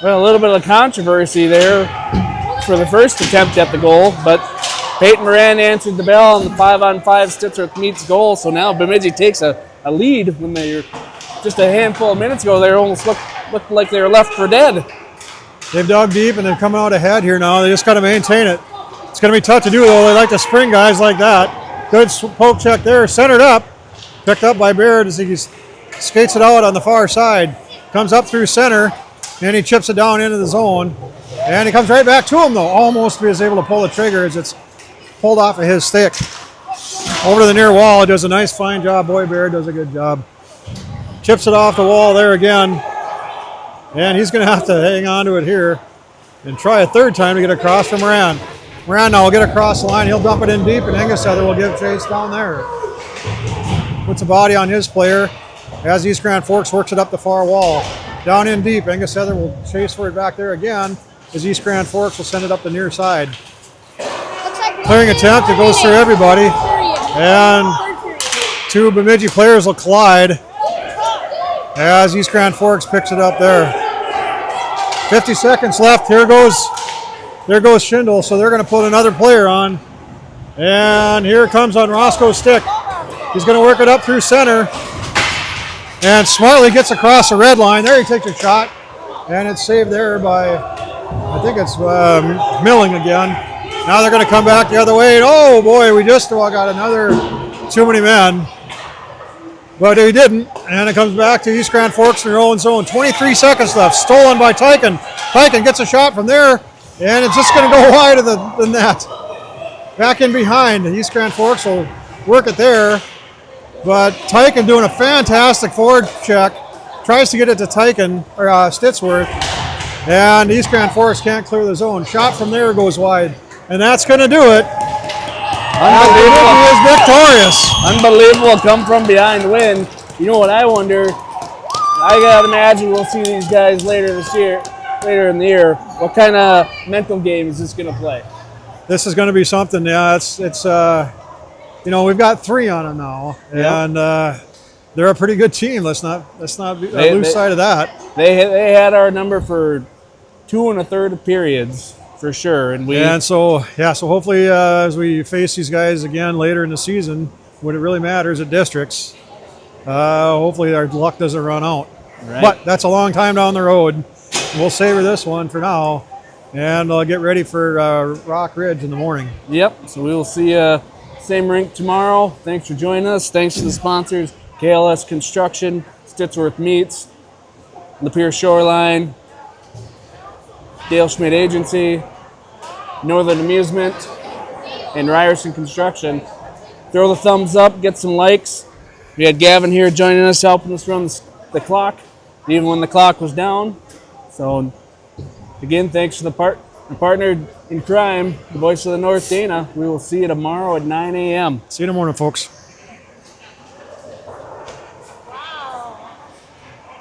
Well, a little bit of controversy there for the first attempt at the goal, but Peyton Moran answered the bell on the 5-on-5 Stittsworth meets goal. So now Bemidji takes a lead when they were just a handful of minutes ago. They almost looked like they were left for dead. They've dug deep and they're coming out ahead here now. They just got to maintain it. It's going to be tough to do, though. They like to spring guys like that. Good poke check there. Centered up. Picked up by Baird as he skates it out on the far side. Comes up through center, and he chips it down into the zone. And he comes right back to him, though. Almost is able to pull the trigger as it's pulled off of his stick. Over to the near wall. It does a nice, fine job. Boy, Baird does a good job. Chips it off the wall there again. And he's going to have to hang on to it here and try a third time to get across from Moran. Moran now will get across the line. He'll dump it in deep, and Angus Heather will give chase down there. Puts a body on his player as East Grand Forks works it up the far wall. Down in deep, Angus Heather will chase for it back there again as East Grand Forks will send it up the near side. Clearing attempt, it goes through everybody. And two Bemidji players will collide as East Grand Forks picks it up there. 50 seconds left. There goes Schindel, so they're going to put another player on. And here it comes on Roscoe's stick. He's going to work it up through center. And smartly gets across the red line. There he takes a shot. And it's saved there by, I think it's Milling again. Now they're going to come back the other way. And oh boy, we just got another too many men. But he didn't. And it comes back to East Grand Forks in their own zone. 23 seconds left. Stolen by Tyken. Tyken gets a shot from there. And it's just going to go wide of the net. Back in behind. East Grand Forks will work it there. But Tyken doing a fantastic forward check. Tries to get it to Tyken, or Stittsworth. And East Grand Forks can't clear the zone. Shot from there goes wide. And that's going to do it. Unbelievable. He is victorious. Unbelievable come from behind win. You know what I wonder? I got to imagine we'll see these guys later in the year. What kind of mental game is this going to play? This is going to be something. Yeah, it's we've got 3 on them now, and they're a pretty good team. Let's not lose sight of that. They had our number for 2 1/3 periods for sure, so hopefully as we face these guys again later in the season, when it really matters at districts, hopefully our luck doesn't run out. Right. But that's a long time down the road. We'll savor this one for now, and get ready for Rock Ridge in the morning. Yep. So we will see you same rink tomorrow. Thanks for joining us. Thanks to the sponsors: KLS Construction, Stittsworth Meats, Lapeer Shoreline, Dale Schmidt Agency, Northern Amusement, and Ryerson Construction. Throw the thumbs up, get some likes. We had Gavin here joining us, helping us run the clock, even when the clock was down. So, again, thanks to the partner in crime, the voice of the North, Dana. We will see you tomorrow at 9 a.m. See you in the morning, folks.